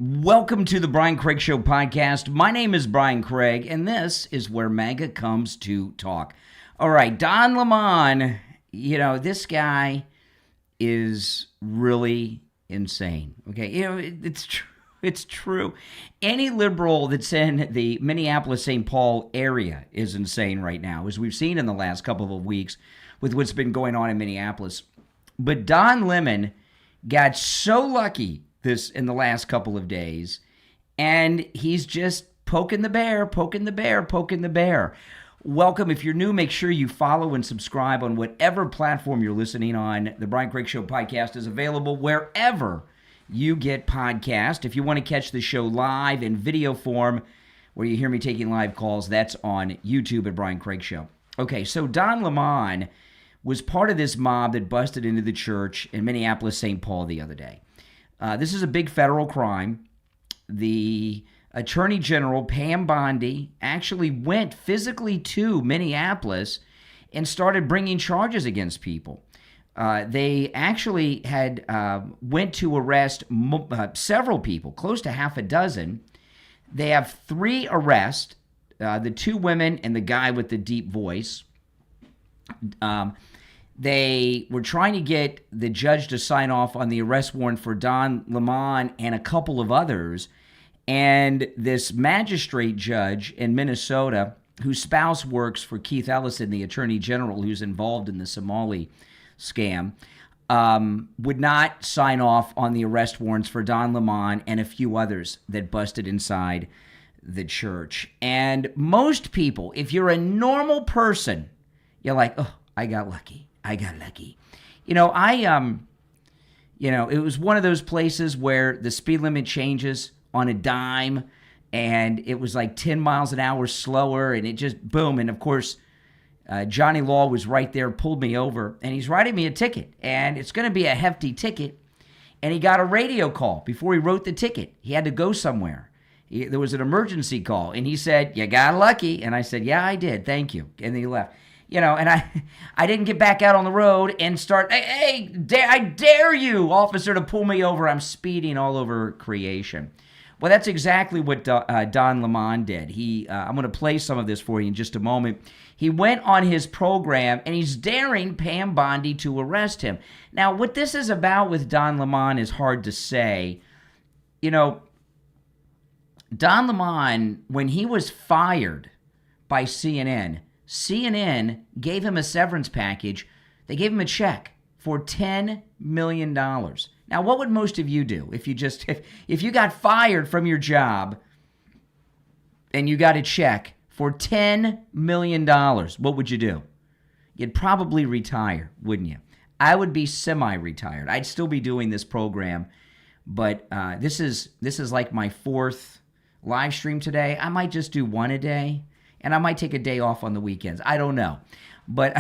Welcome to the Brian Craig Show podcast. My name is Brian Craig, and this is where MAGA comes to talk. All right, Don Lemon, this guy is really insane. Okay, it's true. Any liberal that's in the Minneapolis-St. Paul area is insane right now, as we've seen in the last couple of weeks with what's been going on in Minneapolis. But Don Lemon got so lucky in the last couple of days, and he's just poking the bear. Welcome. If you're new, make sure you follow and subscribe on whatever platform you're listening on. The Brian Craig Show podcast is available wherever you get podcasts. If you want to catch the show live in video form, where you hear me taking live calls, that's on YouTube at Brian Craig Show. Okay, so Don Lemon was part of this mob that busted into the church in Minneapolis-St. Paul the other day. This is a big federal crime. The Attorney General, Pam Bondi, actually went physically to Minneapolis and started bringing charges against people. They actually had went to arrest several people, close to half a dozen. They have 3 arrests, the 2 women and the guy with the deep voice. They were trying to get the judge to sign off on the arrest warrant for Don Lemon and a couple of others. And this magistrate judge in Minnesota, whose spouse works for Keith Ellison, the attorney general who's involved in the Somali scam, would not sign off on the arrest warrants for Don Lemon and a few others that busted inside the church. And most people, if you're a normal person, you're like, oh, I got lucky. It was one of those places where the speed limit changes on a dime, and it was like 10 miles an hour slower, and it just boom. And of course, Johnny Law was right there, pulled me over, and he's writing me a ticket, and it's going to be a hefty ticket. And he got a radio call before he wrote the ticket. He had to go somewhere. There was an emergency call, and he said, "You got lucky." And I said, "Yeah, I did. Thank you." And then he left. And I didn't get back out on the road and start, I dare you, officer, to pull me over. I'm speeding all over creation. Well, that's exactly what Don Lemon did. I'm going to play some of this for you in just a moment. He went on his program, and he's daring Pam Bondi to arrest him. Now, what this is about with Don Lemon is hard to say. Don Lemon, when he was fired by CNN gave him a severance package. They gave him a check for $10 million. Now, what would most of you do if you got fired from your job and you got a check for $10 million? What would you do? You'd probably retire, wouldn't you? I would be semi-retired. I'd still be doing this program, but this is like my 4th live stream today. I might just do one a day. And I might take a day off on the weekends. I don't know. But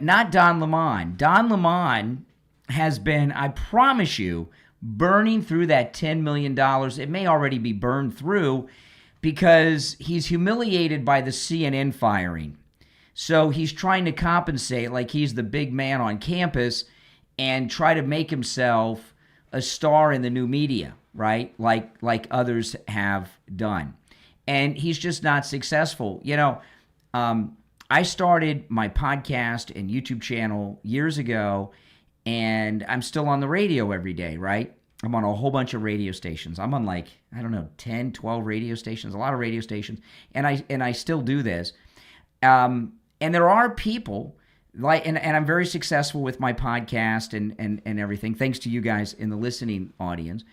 not Don Lemon. Don Lemon has been, I promise you, burning through that $10 million. It may already be burned through because he's humiliated by the CNN firing. So he's trying to compensate like he's the big man on campus and try to make himself a star in the new media, right? Like others have done. And he's just not successful. I started my podcast and YouTube channel years ago, and I'm still on the radio every day, right? I'm on a whole bunch of radio stations. I'm on 10, 12 radio stations, a lot of radio stations, and I still do this. And there are people and I'm very successful with my podcast and everything, thanks to you guys in the listening audience.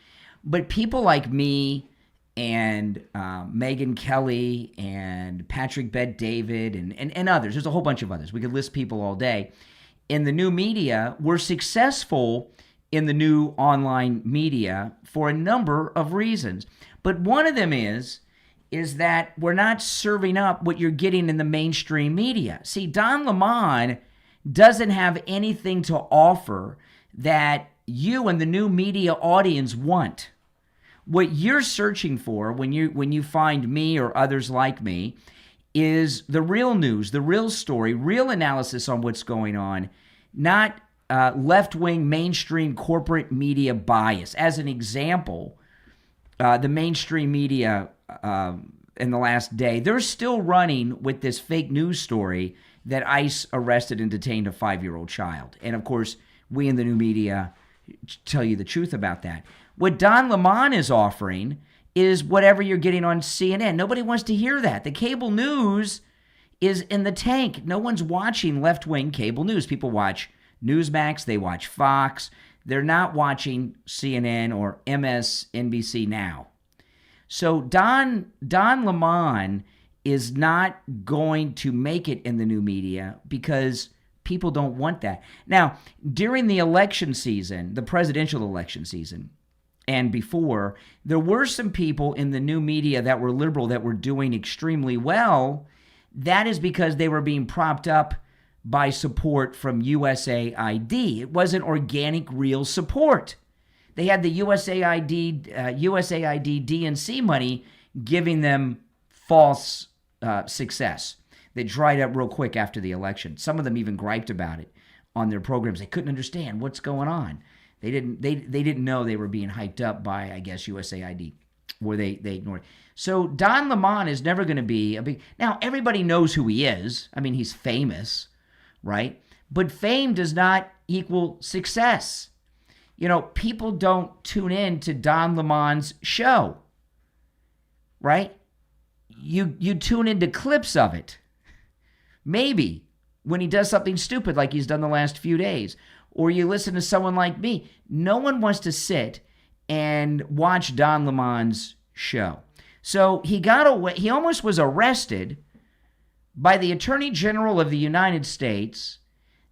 But people like me and Megyn Kelly and Patrick Bet-David and others. There's a whole bunch of others. We could list people all day. In the new media, we're successful in the new online media for a number of reasons. But one of them is that we're not serving up what you're getting in the mainstream media. See, Don Lemon doesn't have anything to offer that you and the new media audience want. What you're searching for when you find me or others like me is the real news, the real story, real analysis on what's going on, not left-wing mainstream corporate media bias. As an example, the mainstream media in the last day, they're still running with this fake news story that ICE arrested and detained a 5-year-old child. And of course, we in the new media tell you the truth about that. What Don Lemon is offering is whatever you're getting on CNN. Nobody wants to hear that. The cable news is in the tank. No one's watching left-wing cable news. People watch Newsmax, they watch Fox. They're not watching CNN or MSNBC now. So Don Lemon is not going to make it in the new media because people don't want that. Now, during the election season, the presidential election season, and before, there were some people in the new media that were liberal that were doing extremely well. That is because they were being propped up by support from USAID. It wasn't organic, real support. They had the USAID DNC money giving them false success. They dried up real quick after the election. Some of them even griped about it on their programs. They couldn't understand what's going on. They didn't know they were being hyped up by, I guess, USAID, where they ignored it. So Don Lemon is never going to be a big... Now, everybody knows who he is. I mean, he's famous, right? But fame does not equal success. You know, people don't tune in to Don Lemon's show, right? You tune into clips of it. Maybe when he does something stupid like he's done the last few days. Or you listen to someone like me. No one wants to sit and watch Don Lemon's show. So he got away. He almost was arrested by the Attorney General of the United States.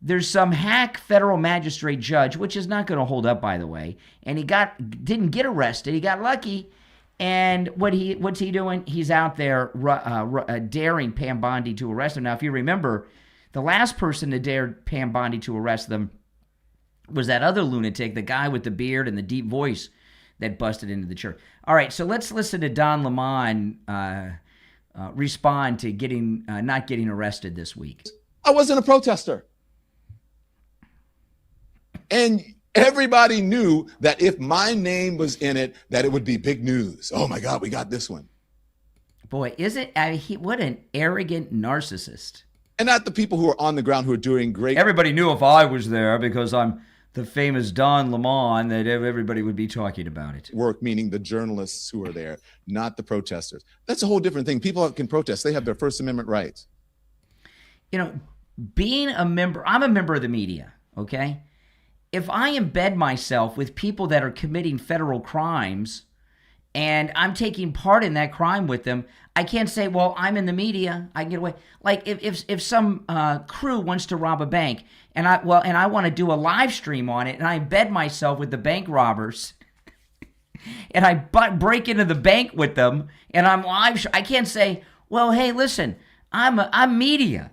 There's some hack federal magistrate judge, which is not going to hold up, by the way. And he didn't get arrested. He got lucky. And what's he doing? He's out there daring Pam Bondi to arrest him. Now, if you remember, the last person to dare Pam Bondi to arrest them was that other lunatic, the guy with the beard and the deep voice that busted into the church. All right, so let's listen to Don Lemon respond to not getting arrested this week. I wasn't a protester. And everybody knew that if my name was in it, that it would be big news. Oh my God, we got this one. Boy, what an arrogant narcissist. And not the people who are on the ground who are doing great. Everybody knew if I was there because I'm the famous Don Lemon that everybody would be talking about it. Work, meaning the journalists who are there, not the protesters. That's a whole different thing. People can protest. They have their First Amendment rights. You know, I'm a member of the media, okay? If I embed myself with people that are committing federal crimes and I'm taking part in that crime with them, I can't say, well, I'm in the media, I can get away. Like if some crew wants to rob a bank and I want to do a live stream on it and I embed myself with the bank robbers and I break into the bank with them and I'm live, I can't say, well, hey, listen, I'm media.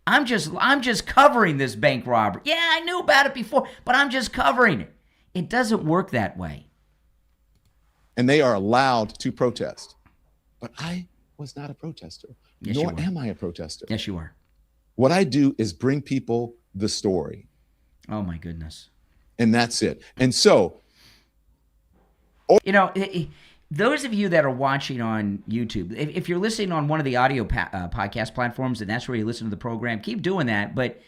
I'm just covering this bank robbery. Yeah, I knew about it before, but I'm just covering it. It doesn't work that way. And they are allowed to protest. But I was not a protester, yes, nor am I a protester. Yes, you are. What I do is bring people the story. Oh, my goodness. And that's it. And so... You know, those of you that are watching on YouTube, if you're listening on one of the audio podcast platforms and that's where you listen to the program, keep doing that. But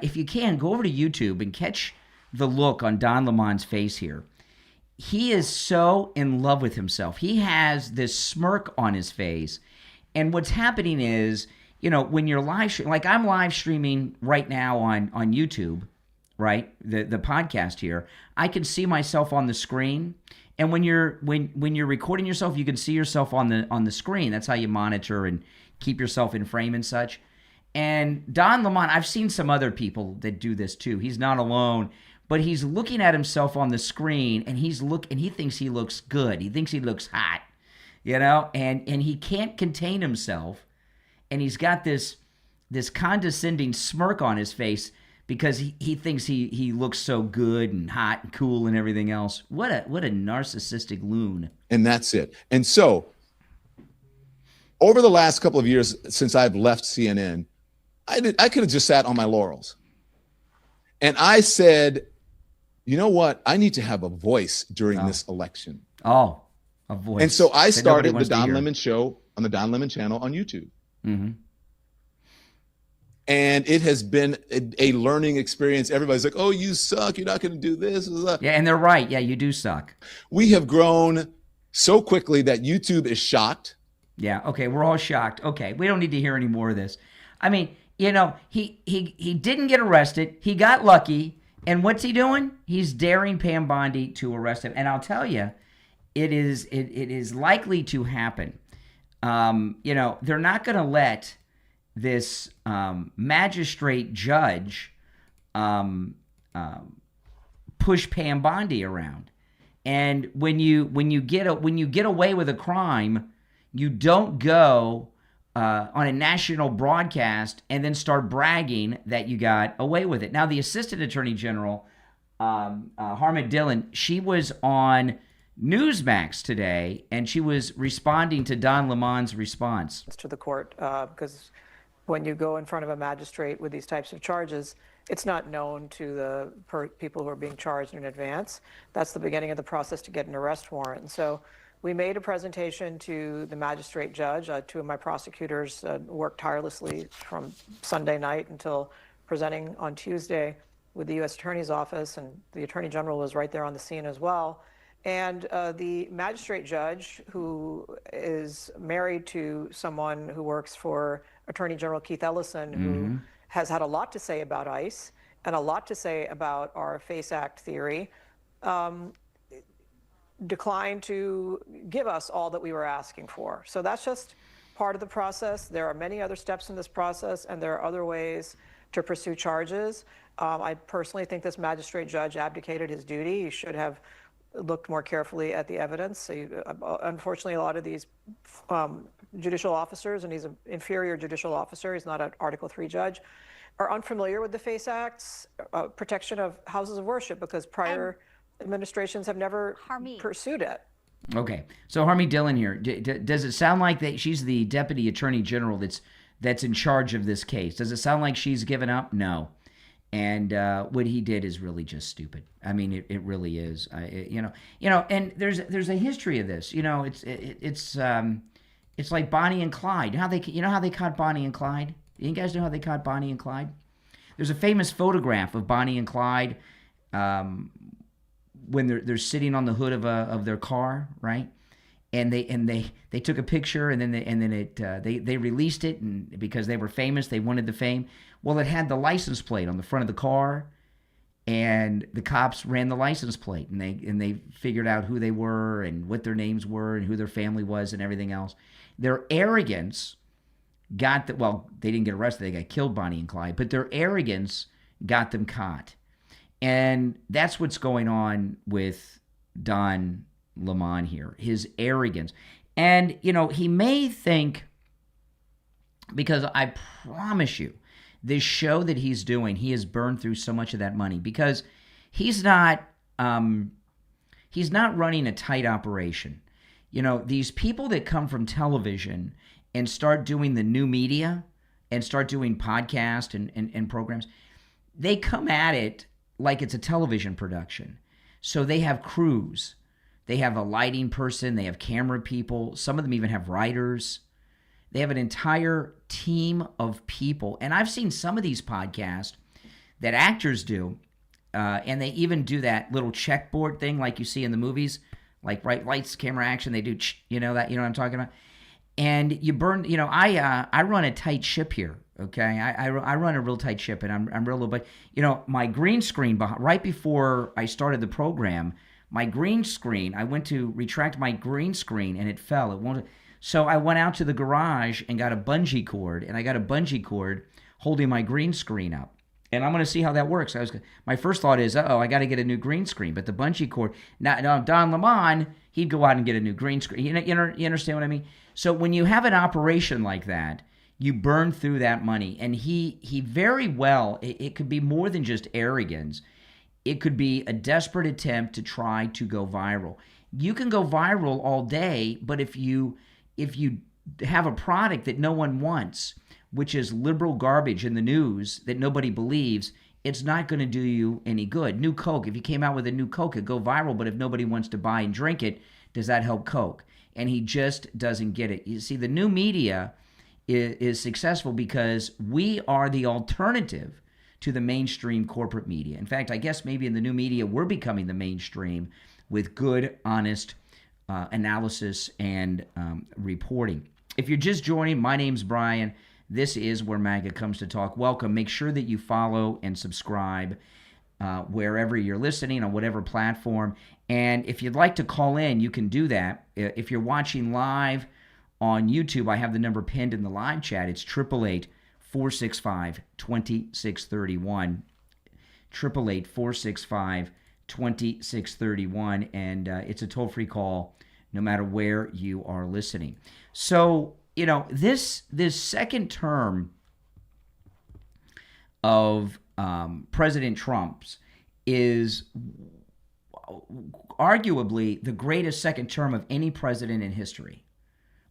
if you can, go over to YouTube and catch the look on Don Lemon's face here. He is so in love with himself. He has this smirk on his face. And what's happening is, you know, when you're live streaming, like I'm live streaming right now on YouTube, right? The podcast here, I can see myself on the screen. And when you're recording yourself, you can see yourself on the screen. That's how you monitor and keep yourself in frame and such. And Don Lemon, I've seen some other people that do this too. He's not alone, but he's looking at himself on the screen and he thinks he looks good. He thinks he looks hot, you know, and he can't contain himself. And he's got this condescending smirk on his face because he thinks he looks so good and hot and cool and everything else. What a narcissistic loon. And that's it. And so over the last couple of years since I've left CNN, I could have just sat on my laurels. And I said, you know what? I need to have a voice during this election. Oh, A voice. And so I that nobody started the wants to Don hear. Lemon Show on the Don Lemon channel on YouTube. Mhm. And it has been a learning experience. Everybody's like, oh, you suck. You're not going to do this. Yeah, and they're right. Yeah, you do suck. We have grown so quickly that YouTube is shocked. Yeah, okay, we're all shocked. Okay, we don't need to hear any more of this. I mean, you know, he didn't get arrested. He got lucky. And what's he doing? He's daring Pam Bondi to arrest him. And I'll tell you, it is likely to happen. You know, they're not going to let this magistrate judge push Pam Bondi around. And when you get away with a crime, you don't go on a national broadcast and then start bragging that you got away with it. Now, the Assistant Attorney General, Harmit Dillon, she was on Newsmax today, and she was responding to Don Lemon's response to the court, because when you go in front of a magistrate with these types of charges, it's not known to the people who are being charged in advance. That's the beginning of the process to get an arrest warrant. And so we made a presentation to the magistrate judge. Two of my prosecutors worked tirelessly from Sunday night until presenting on Tuesday with the U.S. Attorney's Office, and the Attorney General was right there on the scene as well. And the magistrate judge, who is married to someone who works for Attorney General Keith Ellison, who has had a lot to say about ICE and a lot to say about our FACE Act theory, declined to give us all that we were asking for. So that's just part of the process. There are many other steps in this process, and there are other ways to pursue charges. I personally think this magistrate judge abdicated his duty. He should have looked more carefully at the evidence. Unfortunately, a lot of these judicial officers, and he's an inferior judicial officer, he's not an Article III judge, are unfamiliar with the FACE Act's protection of houses of worship, because prior administrations have never pursued it. Okay, so Harmit Dillon here. Does it sound like that she's the Deputy Attorney General that's in charge of this case? Does it sound like she's given up? No. And what he did is really just stupid. I mean, it really is. You know. And there's a history of this. You know, it's like Bonnie and Clyde. You know how they caught Bonnie and Clyde? You guys know how they caught Bonnie and Clyde? There's a famous photograph of Bonnie and Clyde when they're sitting on the hood of their car, right? And they took a picture, and then they released it, and because they were famous, they wanted the fame. Well, it had the license plate on the front of the car, and the cops ran the license plate, and they figured out who they were and what their names were and who their family was and everything else. Their arrogance got that. Well, they didn't get arrested; they got killed, Bonnie and Clyde. But their arrogance got them caught, and that's what's going on with Don Lemon here. His arrogance, and you know, he may think, because I promise you, this show that he's doing, he has burned through so much of that money, because he's not running a tight operation. You know, these people that come from television and start doing the new media and start doing podcasts and programs, they come at it like it's a television production. So they have crews. They have a lighting person. They have camera people. Some of them even have writers. They have an entire team of people. And I've seen some of these podcasts that actors do, and they even do that little checkboard thing like you see in the movies, like right, lights, camera, action. They do, you know what I'm talking about? And you burn, you know, I run a tight ship here, okay? I run a real tight ship, and I'm real little, but, you know, my green screen, right before I started the program, my green screen, I went to retract my green screen, and it fell. It won't. So I went out to the garage and got a bungee cord, and I got a bungee cord holding my green screen up. And I'm going to see how that works. My first thought is, I got to get a new green screen. But the bungee cord, now Don Lemon, he'd go out and get a new green screen. You understand what I mean? So when you have an operation like that, you burn through that money. And he very well, it could be more than just arrogance. It could be a desperate attempt to try to go viral. You can go viral all day, but if you have a product that no one wants, which is liberal garbage in the news that nobody believes, it's not going to do you any good. New Coke, if you came out with a new Coke, it'd go viral, but if nobody wants to buy and drink it, Does that help Coke? And he just doesn't get it. You see, the new media is successful because we are the alternative to the mainstream corporate media. In fact, I guess maybe in the new media, we're becoming the mainstream with good, honest analysis and reporting. If you're just joining, my name's Brian. This is where MAGA comes to talk. Welcome. Make sure that you follow and subscribe wherever you're listening, on whatever platform. And if you'd like to call in, you can do that. If you're watching live on YouTube, I have the number pinned in the live chat. It's 888-465-2631. 888-465-2631. And it's a toll-free call no matter where you are listening. So, you know, this second term of President Trump's is arguably the greatest second term of any president in history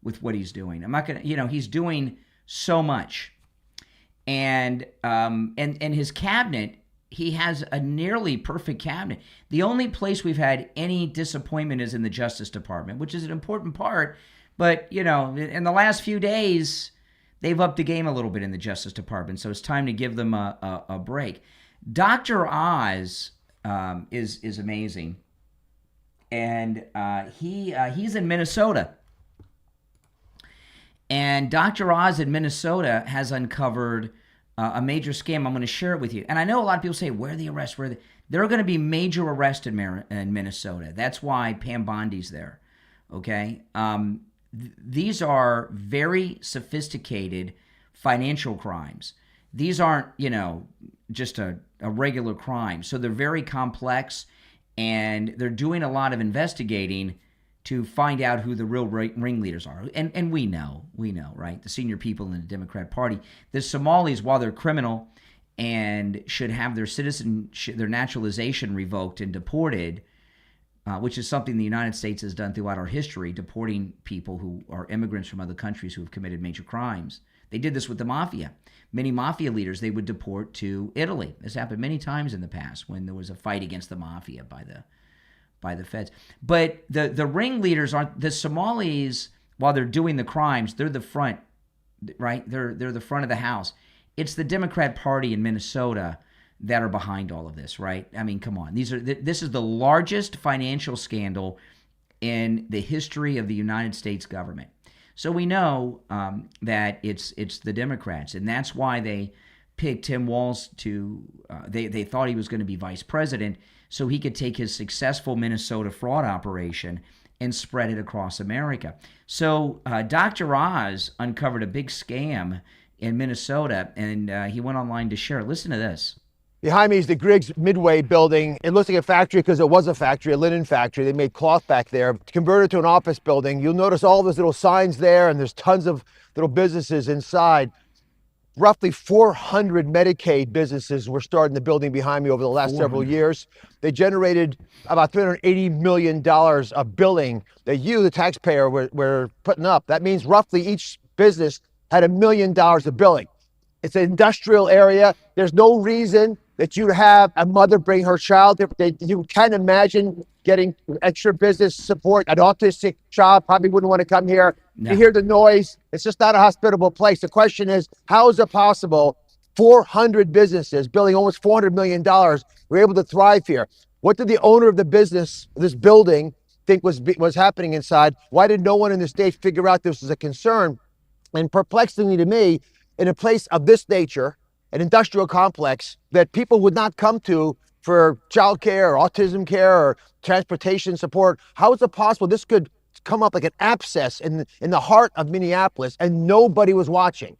with what he's doing. I'm not going to, he's doing so much. And his cabinet, he has a nearly perfect cabinet. The only place we've had any disappointment is in the Justice Department, which is an important part. But, in the last few days, they've upped the game a little bit in the Justice Department, so it's time to give them a break. Dr. Oz is amazing, and he's in Minnesota. And Dr. Oz in Minnesota has uncovered a major scam. I'm going to share it with you. And I know a lot of people say, where are the arrests? There are going to be major arrests in Minnesota. That's why Pam Bondi's there, okay? These are very sophisticated financial crimes. These aren't, just a regular crime. So they're very complex, and they're doing a lot of investigating to find out who the real ringleaders are. And we know, right? The senior people in the Democrat Party. The Somalis, while they're criminal and should have their their naturalization revoked and deported, which is something the United States has done throughout our history, deporting people who are immigrants from other countries who have committed major crimes. They did this with the mafia. Many mafia leaders they would deport to Italy. This happened many times in the past when there was a fight against the mafia by the feds. But the ringleaders aren't the Somalis. While they're doing the crimes, they're the front, right? They're the front of the house. It's the Democrat Party in Minnesota that are behind all of this, right? I mean, come on. This is the largest financial scandal in the history of the United States government. So we know that it's the Democrats, and that's why they picked Tim Walz to. They thought he was going to be vice president, so he could take his successful Minnesota fraud operation and spread it across America. So Dr. Oz uncovered a big scam in Minnesota, and he went online to share it. Listen to this. Behind me is the Griggs Midway building. It looks like a factory because it was a factory, a linen factory. They made cloth back there, converted to an office building. You'll notice all those little signs there, and there's tons of little businesses inside. Roughly 400 Medicaid businesses were started in the building behind me over the last several years. They generated about $380 million of billing that you, the taxpayer, were putting up. That means roughly each business had $1 million of billing. It's an industrial area. There's no reason that you'd have a mother bring her child. You can't imagine getting extra business support. An autistic child probably wouldn't want to come here. No. You hear the noise. It's just not a hospitable place. The question is, how is it possible 400 businesses billing almost $400 million were able to thrive here? What did the owner of the business, this building, think was happening inside? Why did no one in the state figure out this was a concern? And perplexingly to me, in a place of this nature, an industrial complex that people would not come to for child care or autism care or transportation support, how is it possible this could come up like an abscess in the heart of Minneapolis and nobody was watching?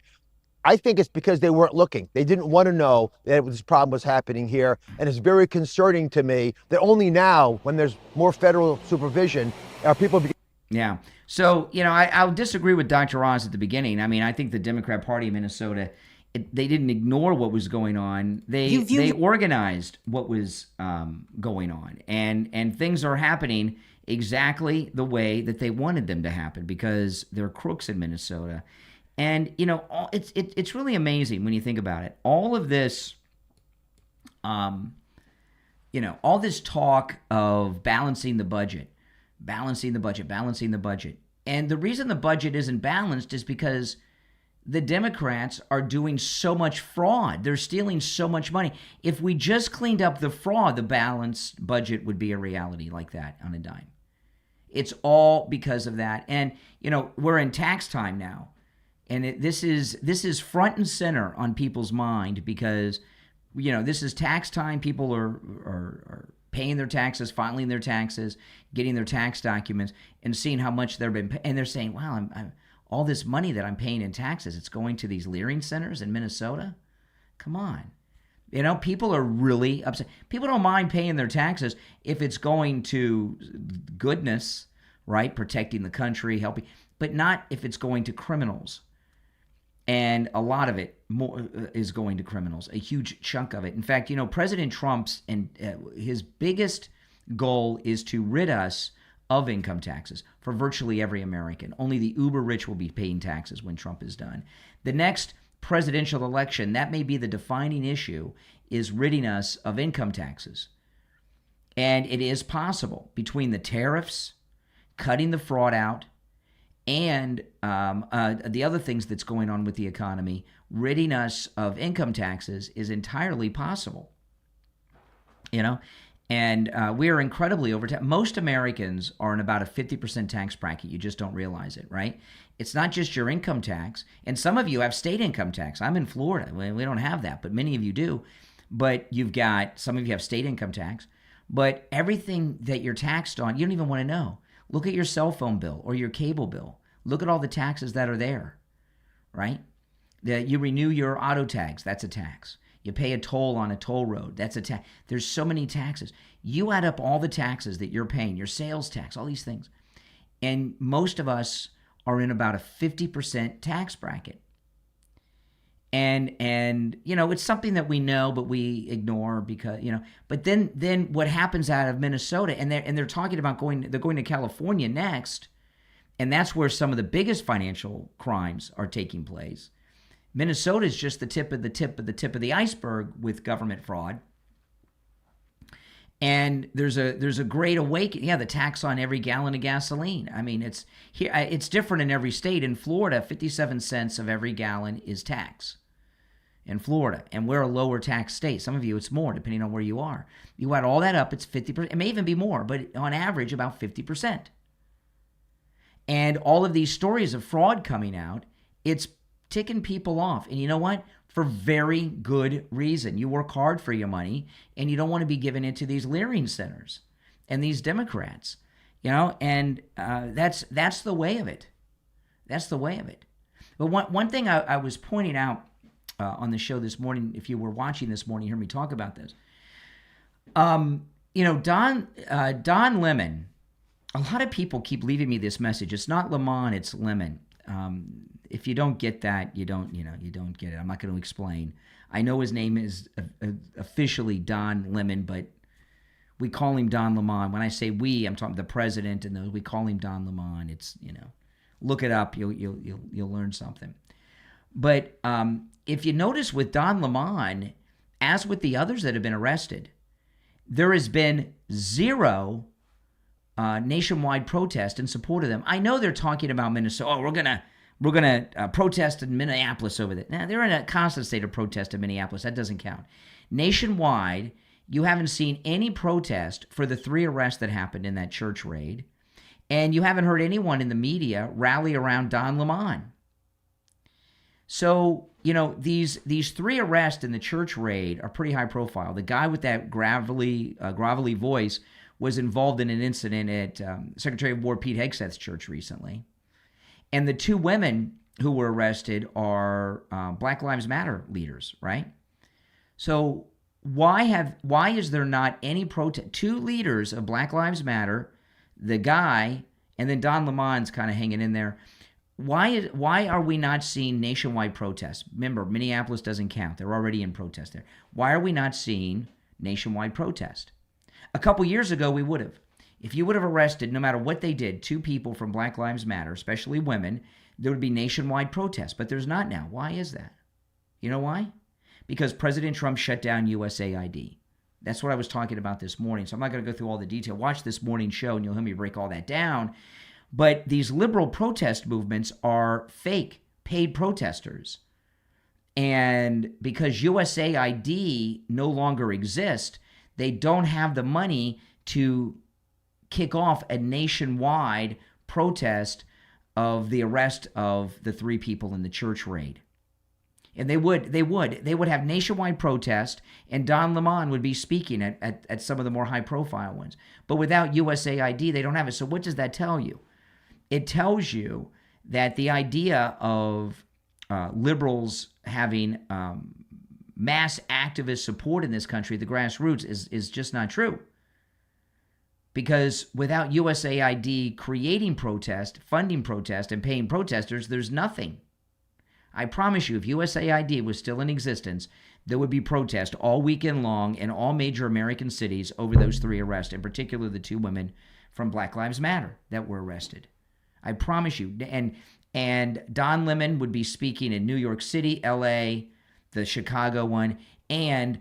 I think it's because they weren't looking. They didn't want to know that this problem was happening here. And it's very concerning to me that only now, when there's more federal supervision, are people... Yeah. So, I'll disagree with Dr. Oz at the beginning. I mean, I think the Democrat Party in Minnesota, they didn't ignore what was going on. They organized what was going on. And things are happening exactly the way that they wanted them to happen because they're crooks in Minnesota. And, it's really amazing when you think about it. All of this, all this talk of balancing the budget, balancing the budget, balancing the budget. And the reason the budget isn't balanced is because the Democrats are doing so much fraud. They're stealing so much money. If we just cleaned up the fraud, the balanced budget would be a reality like that on a dime. It's all because of that. And, you know, we're in tax time now. And this is front and center on people's mind because, you know, this is tax time. People are paying their taxes, filing their taxes, getting their tax documents, and seeing how much they've been paying. And they're saying, wow, I'm all this money that I'm paying in taxes, it's going to these Leering centers in Minnesota? Come on. You know, people are really upset. People don't mind paying their taxes if it's going to goodness, right? Protecting the country, helping, but not if it's going to criminals. And a lot of it more is going to criminals, a huge chunk of it. In fact, you know, President Trump's and his biggest goal is to rid us of income taxes for virtually every American. Only the uber rich will be paying taxes when Trump is done. The next presidential election, that may be the defining issue, is ridding us of income taxes. And it is possible between the tariffs, cutting the fraud out, and the other things that's going on with the economy, ridding us of income taxes is entirely possible. You know, and we are incredibly overtaxed. Most Americans are in about a 50% tax bracket. You just don't realize it, right? It's not just your income tax. And some of you have state income tax. I'm in Florida. We don't have that, but many of you do. But some of you have state income tax. But everything that you're taxed on, you don't even want to know. Look at your cell phone bill or your cable bill. Look at all the taxes that are there, right? You renew your auto tags. That's a tax. You pay a toll on a toll road. That's a tax. There's so many taxes. You add up all the taxes that you're paying, your sales tax, all these things. And most of us are in about a 50% tax bracket. And you know, it's something that we know, but we ignore because, you know, but then what happens out of Minnesota, and they're talking about going to California next, and that's where some of the biggest financial crimes are taking place. Minnesota is just the tip of the iceberg with government fraud. And there's a great awakening. Yeah, the tax on every gallon of gasoline. I mean, it's different in every state. In Florida, 57 cents of every gallon is tax in Florida. And we're a lower tax state. Some of you, it's more, depending on where you are. You add all that up, it's 50%. It may even be more, but on average, about 50%. And all of these stories of fraud coming out, it's ticking people off. And you know what? For very good reason. You work hard for your money, and you don't want to be giving it to these Leering centers and these Democrats, you know, and that's the way of it. That's the way of it. But one thing I was pointing out on the show this morning, if you were watching this morning, you heard me talk about this. You know, Don Lemon, a lot of people keep leaving me this message. It's not Lemon, it's Lemon. If you don't get that, you don't get it. I'm not going to explain. I know his name is officially Don Lemon, but we call him Don Lemon. When I say we, I'm talking the president and those. We call him Don Lemon. It's, you know, look it up. You'll learn something. But if you notice with Don Lemon, as with the others that have been arrested, there has been zero nationwide protest in support of them. I know they're talking about Minnesota. Oh, we're gonna protest in Minneapolis over there. Now they're in a constant state of protest in Minneapolis. That doesn't count. Nationwide, you haven't seen any protest for the 3 arrests that happened in that church raid, and you haven't heard anyone in the media rally around Don Lemon. So, you know, these 3 arrests in the church raid are pretty high profile. The guy with that gravelly voice was involved in an incident at Secretary of War Pete Hegseth's church recently. And the 2 women who were arrested are Black Lives Matter leaders, right? So why is there not any protest? 2 leaders of Black Lives Matter, the guy, and then Don Lemon's kind of hanging in there. Why are we not seeing nationwide protests? Remember, Minneapolis doesn't count. They're already in protest there. Why are we not seeing nationwide protest? A couple years ago, we would have. If you would have arrested, no matter what they did, 2 people from Black Lives Matter, especially women, there would be nationwide protests. But there's not now. Why is that? You know why? Because President Trump shut down USAID. That's what I was talking about this morning. So I'm not going to go through all the detail. Watch this morning show and you'll hear me break all that down. But these liberal protest movements are fake, paid protesters. And because USAID no longer exists, they don't have the money to kick off a nationwide protest of the arrest of the 3 people in the church raid. And they would have nationwide protest, and Don Lemon would be speaking at some of the more high-profile ones. But without USAID, they don't have it. So what does that tell you? It tells you that the idea of liberals having mass activist support in this country, the grassroots, is just not true. Because without USAID creating protest, funding protest, and paying protesters, there's nothing. I promise you, if USAID was still in existence, there would be protest all weekend long in all major American cities over those 3 arrests, in particular the 2 women from Black Lives Matter that were arrested. I promise you. And Don Lemon would be speaking in New York City, LA, the Chicago one, and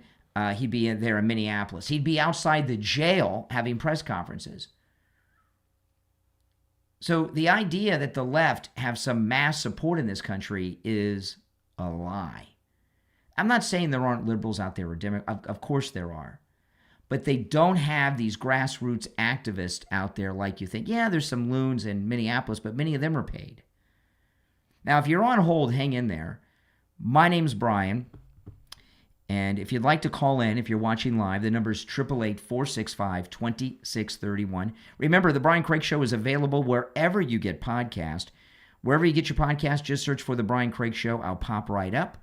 he'd be there in Minneapolis. He'd be outside the jail having press conferences. So the idea that the left have some mass support in this country is a lie. I'm not saying there aren't liberals out there or Democrats. Of course there are. But they don't have these grassroots activists out there like you think. Yeah, there's some loons in Minneapolis, but many of them are paid. Now, if you're on hold, hang in there. My name's Brian. And if you'd like to call in, if you're watching live, the number is 888-465-2631. Remember, The Brian Craig Show is available wherever you get podcasts. Wherever you get your podcast, just search for The Brian Craig Show. I'll pop right up.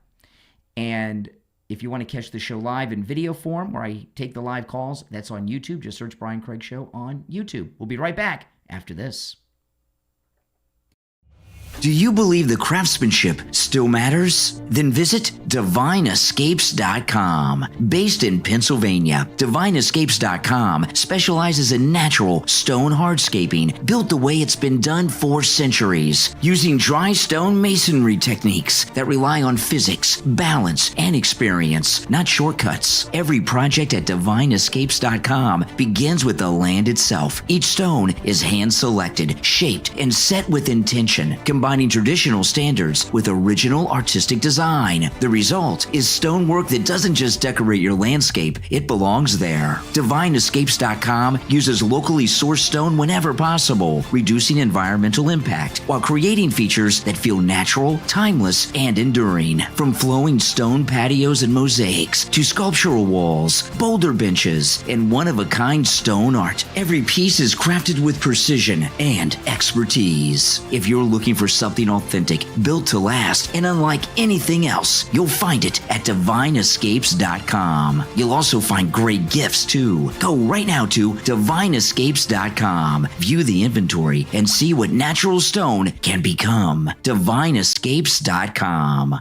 And if you want to catch the show live in video form, where I take the live calls, that's on YouTube. Just search Brian Craig Show on YouTube. We'll be right back after this. Do you believe the craftsmanship still matters? Then visit DivineEscapes.com. Based in Pennsylvania, DivineEscapes.com specializes in natural stone hardscaping built the way it's been done for centuries, using dry stone masonry techniques that rely on physics, balance, and experience, not shortcuts. Every project at DivineEscapes.com begins with the land itself. Each stone is hand-selected, shaped, and set with intention, combining traditional standards with original artistic design. The result is stonework that doesn't just decorate your landscape, it belongs there. DivineEscapes.com uses locally sourced stone whenever possible, reducing environmental impact while creating features that feel natural, timeless, and enduring. From flowing stone patios and mosaics to sculptural walls, boulder benches, and one-of-a-kind stone art, every piece is crafted with precision and expertise. If you're looking for something authentic, built to last, and unlike anything else, you'll find it at DivineEscapes.com. You'll also find great gifts too. Go right now to DivineEscapes.com. View the inventory and see what natural stone can become. DivineEscapes.com.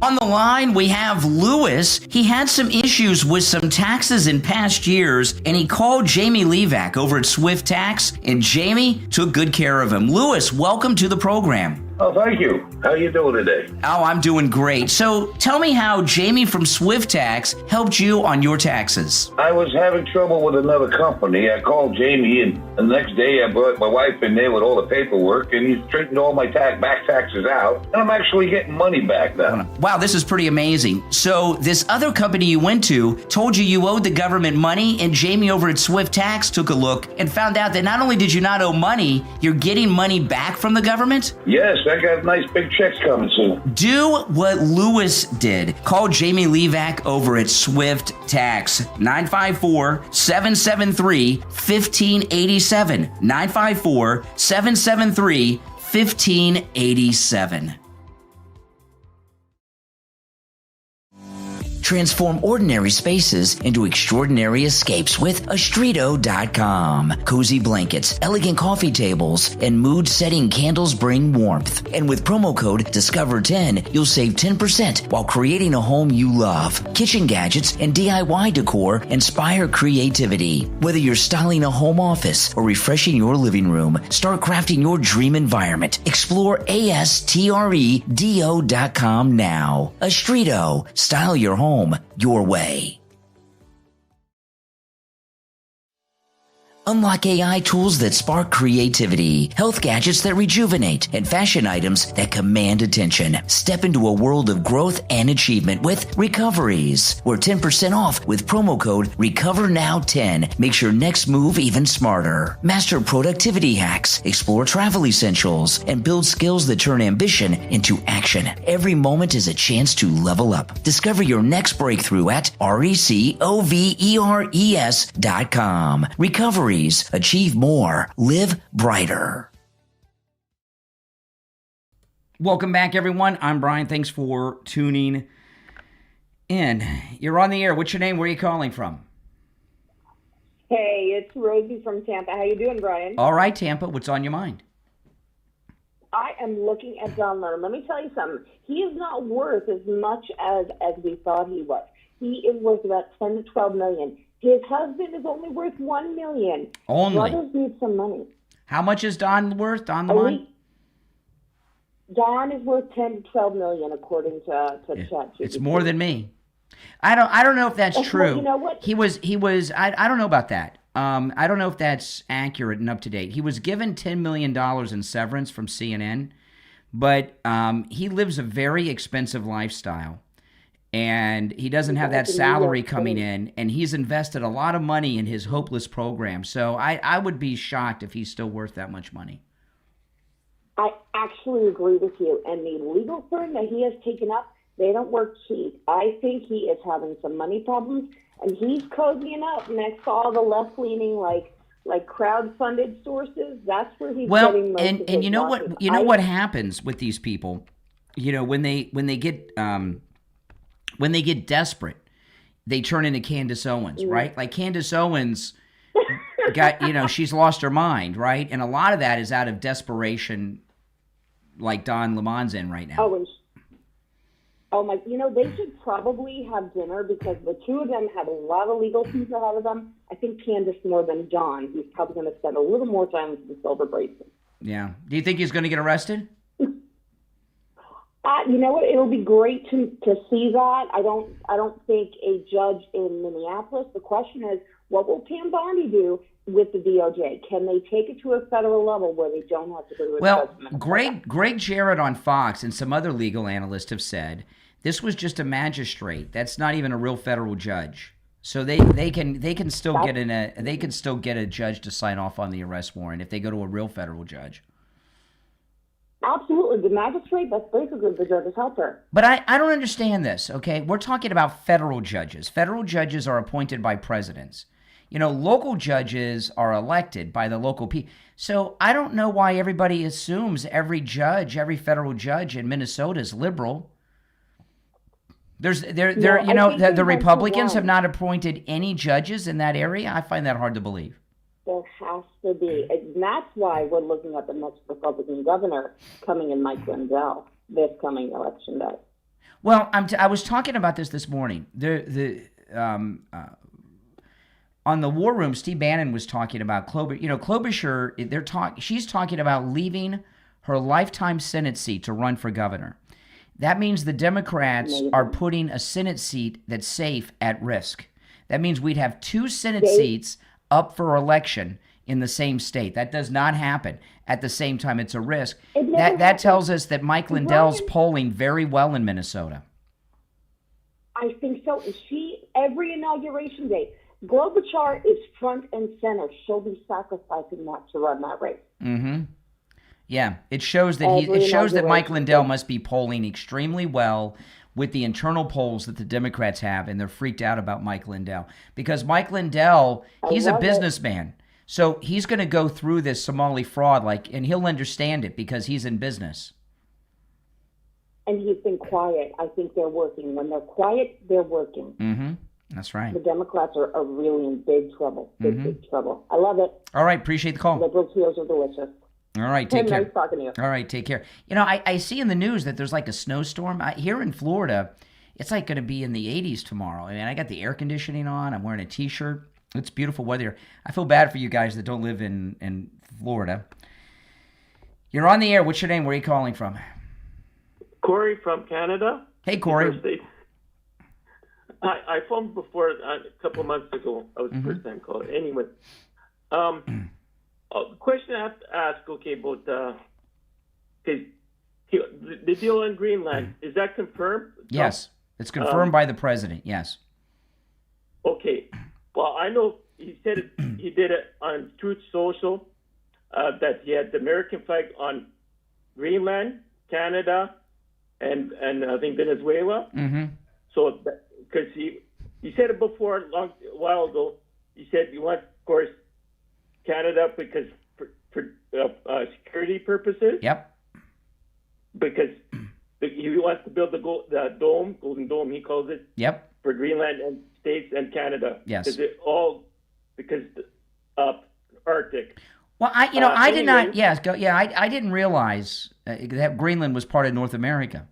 On the line, we have Lewis. He had some issues with some taxes in past years, and he called Jamie Levac over at Swift Tax, and Jamie took good care of him. Lewis, welcome to the program. Oh, thank you. How you doing today? Oh, I'm doing great. So tell me how Jamie from Swift Tax helped you on your taxes. I was having trouble with another company. I called Jamie, and the next day I brought my wife in there with all the paperwork, and he straightened all my back taxes out, and I'm actually getting money back now. Wow, this is pretty amazing. So this other company you went to told you owed the government money, and Jamie over at Swift Tax took a look and found out that not only did you not owe money, you're getting money back from the government? Yes, I got nice big checks coming soon. Do what Lewis did. Call Jamie Levac over at Swift Tax. 954-773-1587. 954-773-1587. Transform ordinary spaces into extraordinary escapes with Astrito.com. Cozy blankets, elegant coffee tables, and mood-setting candles bring warmth. And with promo code DISCOVER10, you'll save 10% while creating a home you love. Kitchen gadgets and DIY decor inspire creativity. Whether you're styling a home office or refreshing your living room, start crafting your dream environment. Explore ASTREDO.com now. Astrito. Style your home your way. Unlock AI tools that spark creativity, health gadgets that rejuvenate, and fashion items that command attention. Step into a world of growth and achievement with Recoveries. We're 10% off with promo code RECOVERNOW10. Makes your next move even smarter. Master productivity hacks, explore travel essentials, and build skills that turn ambition into action. Every moment is a chance to level up. Discover your next breakthrough at RECOVERES.com. Recoveries. Achieve more. Live brighter. Welcome back, everyone. I'm Brian. Thanks for tuning in. You're on the air. What's your name? Where are you calling from? Hey, it's Rosie from Tampa. How you doing, Brian? All right, Tampa. What's on your mind? I am looking at Don Lerner. Let me tell you something. He is not worth as much as we thought he was. He is worth about 10 to 12 million. His husband is only worth $1 million. Only. Brothers need some money. How much is Don worth? Don Lemon? Don is worth 10 to 12 million, according to ChatGPT. It's more than me. I don't know if that's true. Well, you know what? He was. I don't know about that. I don't know if that's accurate and up to date. He was given $10 million in severance from CNN, but he lives a very expensive lifestyle. And he doesn't have that salary coming in, and he's invested a lot of money in his hopeless program. So I would be shocked if he's still worth that much money. I actually agree with you. And the legal firm that he has taken up, they don't work cheap. I think he is having some money problems, and he's cozying up next to all the left-leaning, like crowd-funded sources. That's where he's getting most of his and you know losses. what? You know what happens with these people? You know, when they get desperate, they turn into Candace Owens, right? Like Candace Owens got, she's lost her mind, right? And a lot of that is out of desperation, like Don Lemon's in right now. They should probably have dinner because the two of them have a lot of legal fees ahead of them. I think Candace more than Don. He's probably going to spend a little more time with the silver bracelet. Yeah. Do you think he's going to get arrested? You know what? It'll be great to see that. I don't think a judge in Minneapolis. The question is, what will Pam Bondi do with the DOJ? Can they take it to a federal level where they don't have to go to a judgment? Greg Jarrett on Fox and some other legal analysts have said this was just a magistrate. That's not even a real federal judge. So they can still get a judge to sign off on the arrest warrant if they go to a real federal judge. Absolutely. The magistrate, that's basically the judge's helper. But I don't understand this, okay? We're talking about federal judges. Federal judges are appointed by presidents. Local judges are elected by the local people. So I don't know why everybody assumes every federal judge in Minnesota is liberal. The Republicans have not appointed any judges in that area. I find that hard to believe. There has to be. And that's why we're looking at the next Republican governor coming in, Mike Lindell, this coming election day. Well, I was talking about this morning. On the War Room, Steve Bannon was talking about Klobuchar. She's talking about leaving her lifetime Senate seat to run for governor. That means the Democrats are putting a Senate seat that's safe at risk. That means we'd have two Senate seats up for election in the same state. That does not happen at the same time. It's a risk. That tells us that Mike Lindell's polling very well in Minnesota. I think so. Every inauguration day, Klobuchar is front and center. She'll be sacrificing that to run that race. Mm-hmm. Yeah, it shows that Mike Lindell must be polling extremely well with the internal polls that the Democrats have, and they're freaked out about Mike Lindell. Because Mike Lindell, he's a businessman. So he's going to go through this Somali fraud, and he'll understand it because he's in business. and he's been quiet. I think they're working. When they're quiet, they're working. Mm-hmm. That's right. The Democrats are really in big trouble. Big trouble. I love it. All right. Appreciate the call. Liberal heels are delicious. All right. Take care. Nice talking to you. All right. Take care. You know, I see in the news that there's like a snowstorm. Here in Florida, it's like going to be in the 80s tomorrow. I mean, I got the air conditioning on. I'm wearing a T-shirt. It's beautiful weather. I feel bad for you guys that don't live in Florida. You're on the air. What's your name? Where are you calling from? Corey from Canada. Hey, Corey. I phoned before a couple of months ago. I was the first time caller. Anyway, question I have to ask, okay, about the deal on Greenland, is that confirmed? Yes, it's confirmed by the president, yes. Okay. Well, I know he said it, he did it on Truth Social, that he had the American flag on Greenland, Canada, and I think Venezuela. Mm-hmm. So, because he said it before a while ago, he said he wants, of course, Canada because for security purposes. Yep. Because he wants to build the Golden Dome, he calls it. Yep. For Greenland and States and Canada. Yes. Because Arctic. Well, I did not. Yes, go. Yeah, I didn't realize that Greenland was part of North America.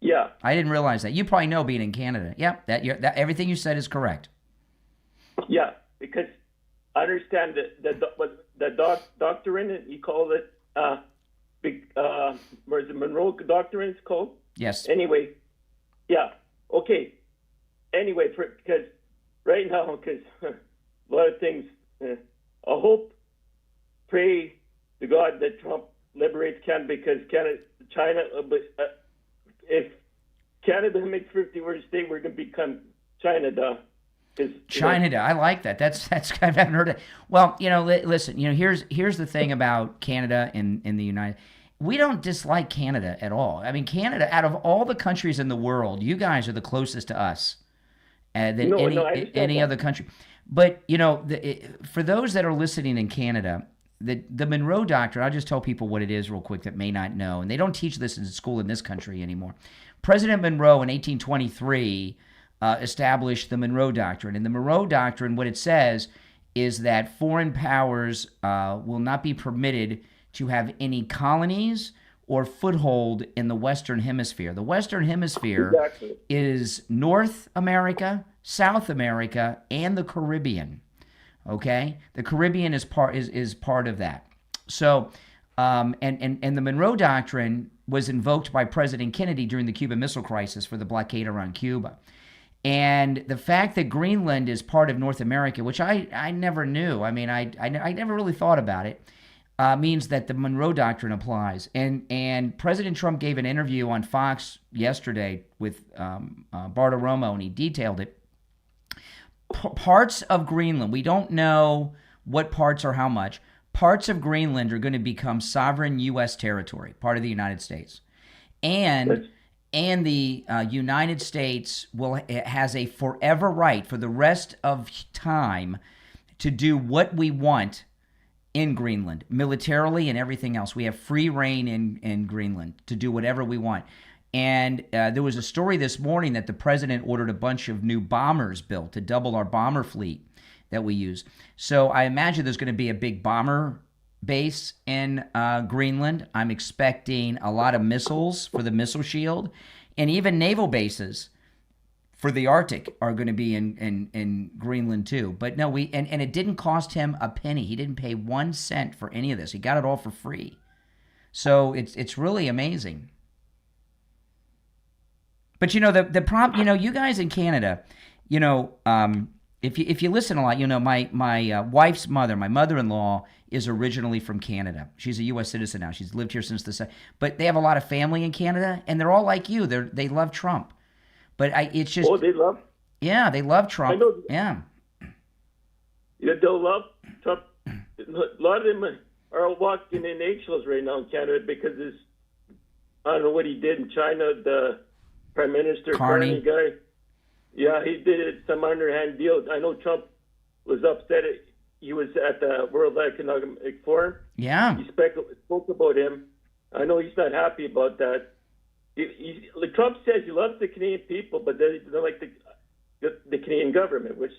Yeah. I didn't realize that. You probably know, being in Canada. Yep. That everything you said is correct. Yeah, because I understand the doctrine, and he called it where's the Monroe Doctrine it's called? Yes. Anyway, yeah. Okay. Anyway, because right now, because a lot of things, I hope, pray to God that Trump liberates Canada, because China, if Canada makes 50 words a state, we're going to become China. China, I like that. That's I haven't heard it. Well, listen. Here's the thing about Canada and the United. We don't dislike Canada at all. I mean, Canada, out of all the countries in the world, you guys are the closest to us than any other country. But for those that are listening in Canada, the Monroe Doctrine. I'll just tell people what it is real quick that may not know, and they don't teach this in school in this country anymore. President Monroe in 1823 established the Monroe Doctrine, and the Monroe Doctrine, what it says is that foreign powers will not be permitted to have any colonies or foothold in the Western Hemisphere. The Western Hemisphere is North America, South America, and the Caribbean. Okay, the Caribbean is part of that. So, and the Monroe Doctrine was invoked by President Kennedy during the Cuban Missile Crisis for the blockade around Cuba. And the fact that Greenland is part of North America, which I never knew. I mean, I never really thought about it. Means that the Monroe Doctrine applies. And President Trump gave an interview on Fox yesterday with Bartiromo, and he detailed it. Parts of Greenland, we don't know what parts or how much, parts of Greenland are going to become sovereign U.S. territory, part of the United States. And the United States has a forever right for the rest of time to do what we want in Greenland, militarily and everything else. We have free reign in Greenland to do whatever we want. And there was a story this morning that the president ordered a bunch of new bombers built to double our bomber fleet that we use. So I imagine there's going to be a big bomber base in Greenland. I'm expecting a lot of missiles for the missile shield, and even naval bases for the Arctic are going to be in Greenland too. But no, and it didn't cost him a penny. He didn't pay 1 cent for any of this. He got it all for free. So it's really amazing. But the problem, you guys in Canada, if you listen a lot, my wife's mother, my mother-in-law, is originally from Canada. She's a U.S. citizen now. She's lived here since but they have a lot of family in Canada, and they're all like you. They love Trump. But it's just... Oh, they love... Yeah, they love Trump. I know. Yeah. They'll love Trump. A lot of them are walking in eggshells right now in Canada because I don't know what he did in China, the Prime Minister Carney guy. Yeah, he did some underhand deal. I know Trump was upset. He was at the World Economic Forum. Yeah. He spoke about him. I know he's not happy about that. like Trump says he loves the Canadian people, but he doesn't like the Canadian government, which.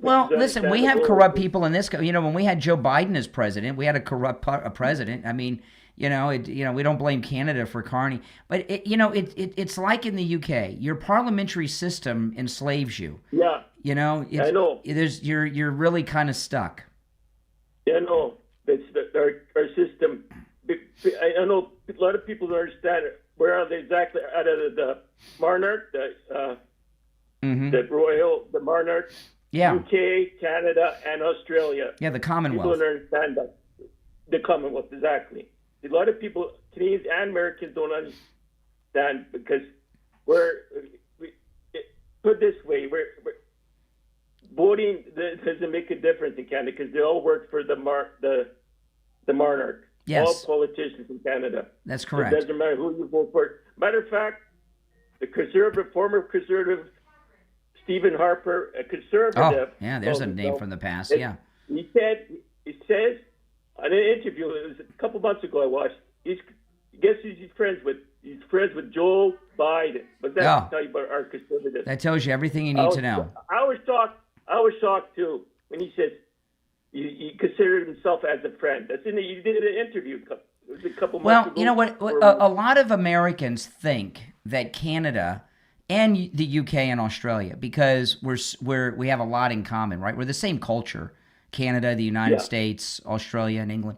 Well, is listen, we have understandable. corrupt people in this. When we had Joe Biden as president, we had a corrupt president. I mean, we don't blame Canada for Carney, but it's like in the UK. Your parliamentary system enslaves you. Yeah. I know. You're really kind of stuck. Yeah, no, it's our system. I know a lot of people don't understand it. Where are they exactly out of the monarch, the monarch? Yeah. UK, Canada, and Australia. Yeah, the Commonwealth. People don't understand that. The Commonwealth, exactly. A lot of people, Canadians and Americans, don't understand because put this way, we're voting doesn't make a difference in Canada because they all work for the monarch. Yes. All politicians in Canada. That's correct. It doesn't matter who you vote for. Matter of fact, the former conservative Stephen Harper, a conservative. Oh, yeah, there's a name from the past. Yeah. He says on an interview, it was a couple months ago I watched, he's friends with Joe Biden. But that tell you about our conservatives. That tells you everything you need to know. I was shocked too when he says he considered himself as a friend. He did an interview. It was a couple months ago. Well, you know what? A lot of Americans think that Canada and the UK and Australia, because we have a lot in common, right? We're the same culture, Canada, the United States, Australia, and England,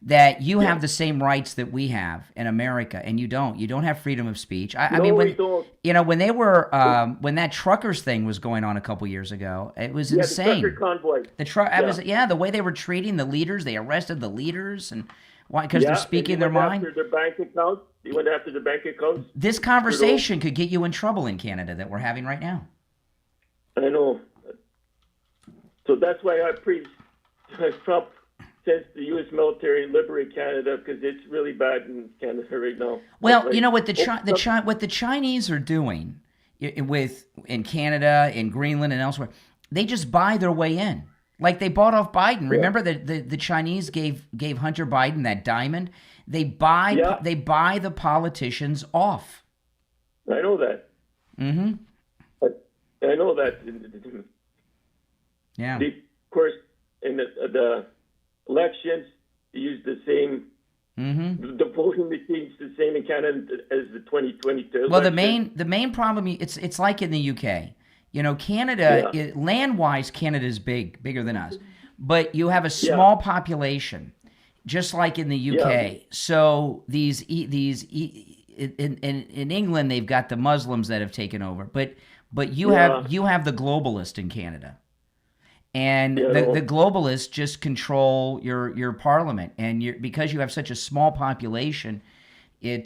that you have the same rights that we have in America, and you don't. You don't have freedom of speech. I mean, when they were when that truckers thing was going on a couple years ago, it was insane. The trucker convoy. The way they were treating the leaders, they arrested the leaders, and why? Because they're speaking their mind. After their bank accounts. He went after the bank accounts. This conversation could get you in trouble in Canada that we're having right now. I know. So that's why I preach Trump sends the U.S. military liberate Canada because it's really bad in Canada right now. Well, you know what what the Chinese are doing in Canada, in Greenland, and elsewhere, they just buy their way in. Like they bought off Biden. Yeah. Remember the Chinese gave Hunter Biden that diamond. They buy the politicians off. I know that. Mm-hmm. I know that. Yeah. Of course, in the elections, they use the same. Mm-hmm. The voting machines the same in Canada as the 2022. Well, the main problem it's like in the UK. Canada land-wise, Canada is bigger than us, but you have a small population. Just like in the UK. Yeah. So these in England they've got the Muslims that have taken over, but you have the globalists in Canada, and the globalists just control your parliament, and because you have such a small population, I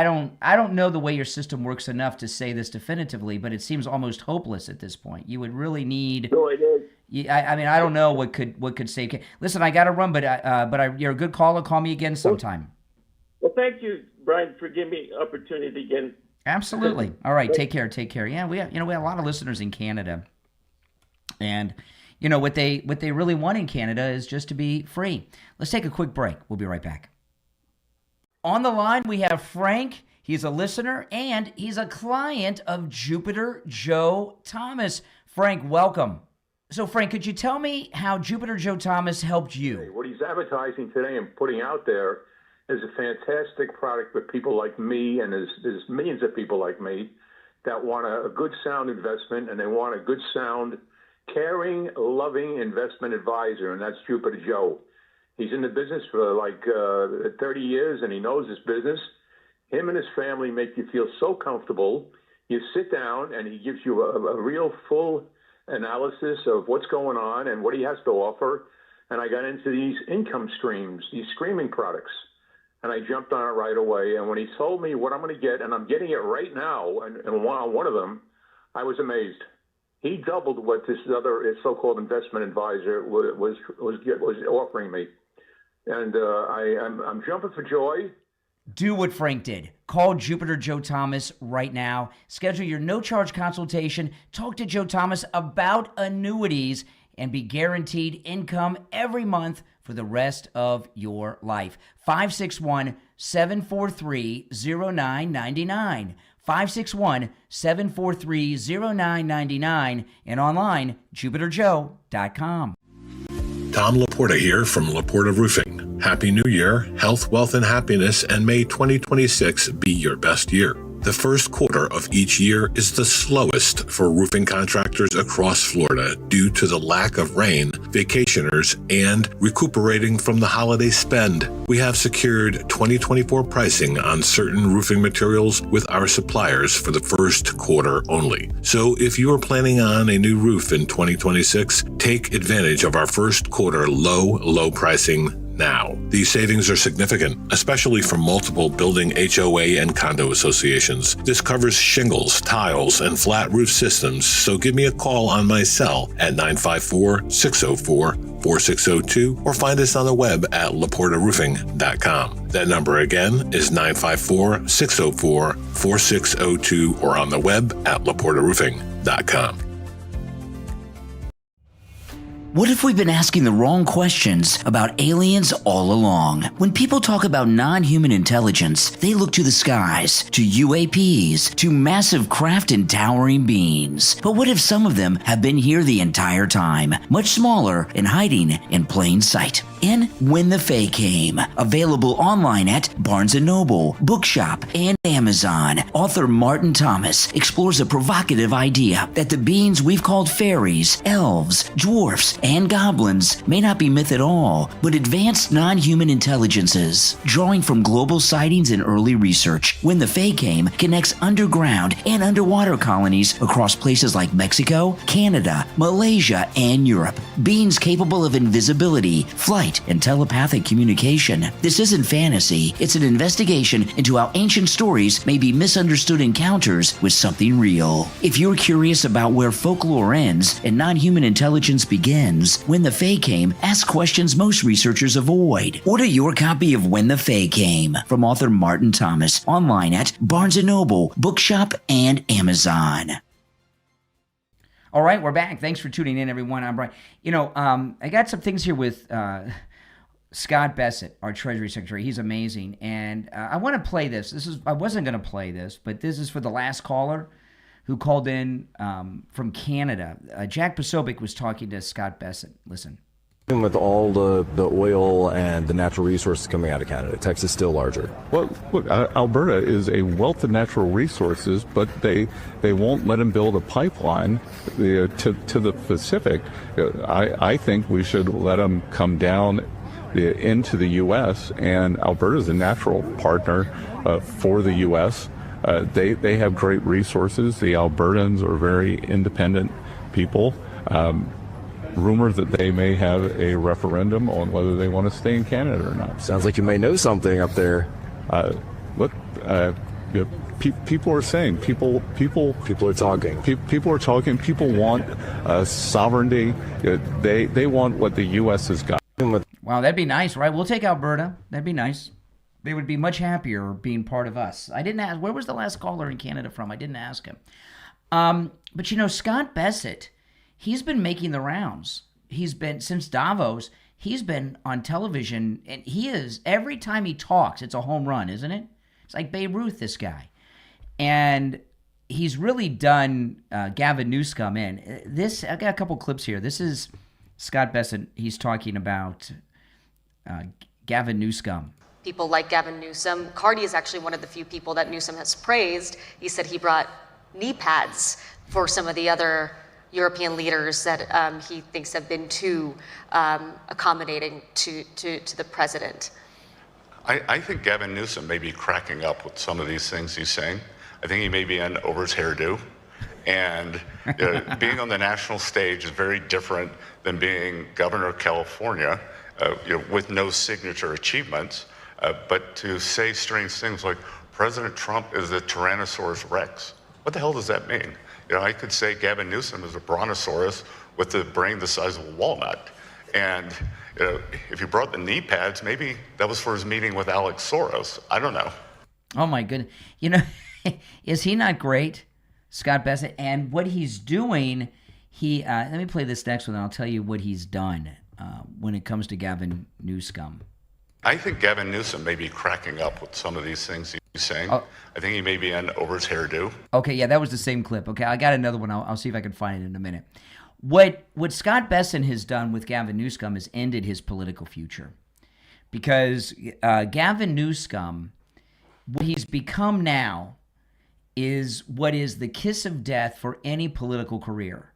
don't know the way your system works enough to say this definitively, but it seems almost hopeless at this point. You would really need. No, it is. I mean, I don't know what could save. Listen, I got to run, but you're a good caller. Call me again sometime. Well, thank you, Brian, for giving me opportunity again. Absolutely. All right, take care. Yeah, we have a lot of listeners in Canada, and what they really want in Canada is just to be free. Let's take a quick break. We'll be right back. On the line, we have Frank. He's a listener and he's a client of Jupiter Joe Thomas. Frank, welcome. So, Frank, could you tell me how Jupiter Joe Thomas helped you? What he's advertising today and putting out there is a fantastic product for people like me, and there's millions of people like me that want a good, sound investment, and they want a good, sound, caring, loving investment advisor, and that's Jupiter Joe. He's in the business for like 30 years, and he knows his business. Him and his family make you feel so comfortable. You sit down, and he gives you a real full analysis of what's going on and what he has to offer. And I got into these income streams, these streaming products, and I jumped on it right away. And when he told me what I'm going to get, and I'm getting it right now, and on one of them, I was amazed. He doubled what this other so-called investment advisor was offering me, and I'm jumping for joy. Do what Frank did. Call Jupiter Joe Thomas right now. Schedule your no-charge consultation. Talk to Joe Thomas about annuities. and be guaranteed income every month for the rest of your life. 561-743-0999. 561-743-0999 and online, jupiterjoe.com. Tom Laporta here from Laporta Roofing. Happy New Year, health, wealth, and happiness, and may 2026 be your best year. The first quarter of each year is the slowest for roofing contractors across Florida due to the lack of rain, vacationers, and recuperating from the holiday spend. We have secured 2024 pricing on certain roofing materials with our suppliers for the first quarter only. So if you are planning on a new roof in 2026, take advantage of our first quarter low pricing now. These savings are significant, especially for multiple building HOA and condo associations. This covers shingles, tiles, and flat roof systems, so give me a call on my cell at 954-604-4602 or find us on the web at laportaroofing.com. That number again is 954-604-4602 or on the web at laportaroofing.com. What if we've been asking the wrong questions about aliens all along? When people talk about non-human intelligence, they look to the skies, to UAPs, to massive craft and towering beings. But what if some of them have been here the entire time, much smaller and hiding in plain sight? In When the Fae Came, available online at Barnes & Noble, Bookshop, and Amazon, author Martin Thomas explores a provocative idea that the beings we've called fairies, elves, dwarfs, and goblins may not be myth at all, but advanced non-human intelligences. Drawing from global sightings and early research, When the Fae Came connects underground and underwater colonies across places like Mexico, Canada, Malaysia, and Europe. Beings capable of invisibility, flight, and telepathic communication. This isn't fantasy, it's an investigation into how ancient stories may be misunderstood encounters with something real. If you're curious about where folklore ends and non-human intelligence begins, When the Fae Came asks questions most researchers avoid. Order your copy of When the Fae Came from author Martin Thomas online at Barnes & Noble, Bookshop, and Amazon. All right, we're back. Thanks for tuning in, everyone. I'm Brian. I got some things here with Scott Bessent, our Treasury Secretary. He's amazing, and I want to play this. I wasn't going to play this, but this is for the last caller who called in from Canada. Jack Posobiec was talking to Scott Bessent. Listen. With all the oil and the natural resources coming out of Canada, Texas is still larger. Well, look, Alberta is a wealth of natural resources, but they won't let them build a pipeline to the Pacific. I think we should let them come down into the U.S., and Alberta is a natural partner for the U.S. They have great resources. The Albertans are very independent people. Rumored that they may have a referendum on whether they want to stay in Canada or not. Sounds like you may know something up there. People are saying, people are talking. People are talking. People want sovereignty. They want what the U.S. has got. Wow, that'd be nice, right? We'll take Alberta. That'd be nice. They would be much happier being part of us. I didn't ask, where was the last caller in Canada from? I didn't ask him. But Scott Bessent, he's been making the rounds. He's been, since Davos, he's been on television, and he is, every time he talks, it's a home run, isn't it? It's like Babe Ruth, this guy. And he's really done Gavin Newsom in. I got a couple clips here. This is Scott Bessent. He's talking about Gavin Newsom. People like Gavin Newsom. Cardi is actually one of the few people that Newsom has praised. He said he brought knee pads for some of the other European leaders that he thinks have been too accommodating to the president. I think Gavin Newsom may be cracking up with some of these things he's saying. I think he may be in over his hairdo. And being on the national stage is very different than being governor of California with no signature achievements. But to say strange things like President Trump is the Tyrannosaurus Rex, what the hell does that mean? I could say Gavin Newsom is a brontosaurus with a brain the size of a walnut. And if he brought the knee pads, maybe that was for his meeting with Alex Soros. I don't know. Oh my goodness. Is he not great, Scott Bessent? And what he's doing, let me play this next one, and I'll tell you what he's done when it comes to Gavin Newsom. I think Gavin Newsom may be cracking up with some of these things he's saying. I think he may be in over his hairdo. Okay, yeah, that was the same clip. Okay, I got another one. I'll see if I can find it in a minute. What Scott Besson has done with Gavin Newsom has ended his political future. Because Gavin Newsom, what he's become now is what is the kiss of death for any political career.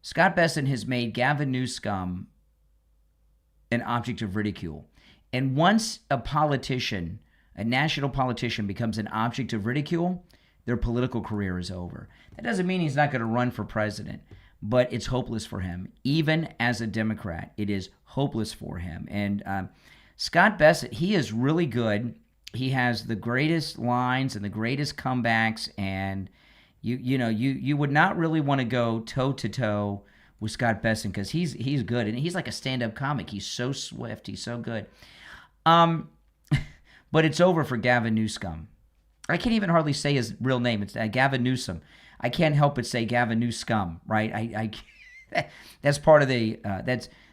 Scott Besson has made Gavin Newsom an object of ridicule. And once a politician, a national politician, becomes an object of ridicule, their political career is over. That doesn't mean he's not going to run for president, but it's hopeless for him. Even as a Democrat, it is hopeless for him. And Scott Besson, he is really good. He has the greatest lines and the greatest comebacks, and you would not really want to go toe to toe with Scott Besson because he's good, and he's like a stand-up comic. He's so swift, he's so good. But it's over for Gavin Newsom. I can't even hardly say his real name. It's Gavin Newsom. I can't help but say Gavin Newsom, right? That's part of the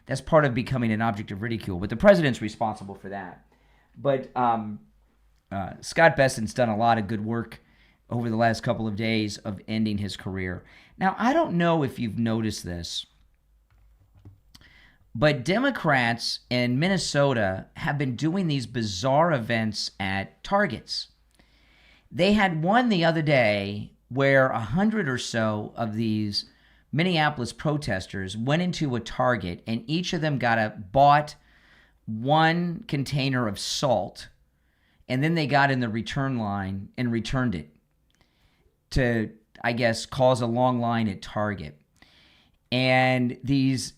that's part of becoming an object of ridicule. But the president's responsible for that. But Scott Besson's done a lot of good work over the last couple of days of ending his career. Now, I don't know if you've noticed this, but Democrats in Minnesota have been doing these bizarre events at Targets. They had one the other day where 100 or so of these Minneapolis protesters went into a Target, and each of them bought one container of salt, and then they got in the return line and returned it to, I guess, cause a long line at Target. And these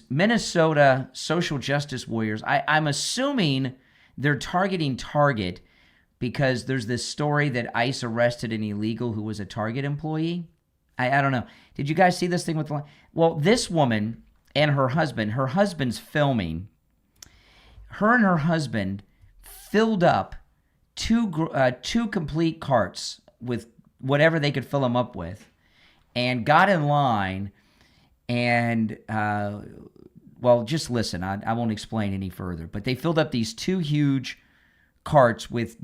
Minnesota social justice warriors, I'm assuming they're targeting Target because there's this story that ICE arrested an illegal who was a Target employee. I don't know. Did you guys see this thing with? Well, this woman and her husband's filming. Her and her husband filled up two complete carts with whatever they could fill them up with, and got in line. And, well, just listen. I won't explain any further. But they filled up these two huge carts with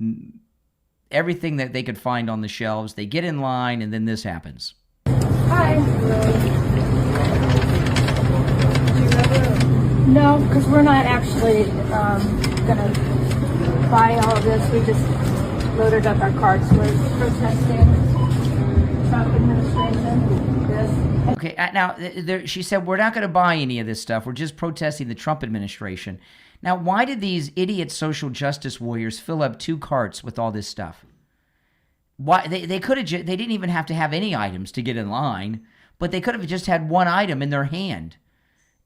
everything that they could find on the shelves. They get in line, and then this happens. Hi. No, because we're not actually going to buy all of this. We just loaded up our carts. We're protesting Trump administration. This. Okay, now, she said, we're not going to buy any of this stuff. We're just protesting the Trump administration. Now, why did these idiot social justice warriors fill up two carts with all this stuff? Why they could have they didn't even have to have any items to get in line, but they could have just had one item in their hand.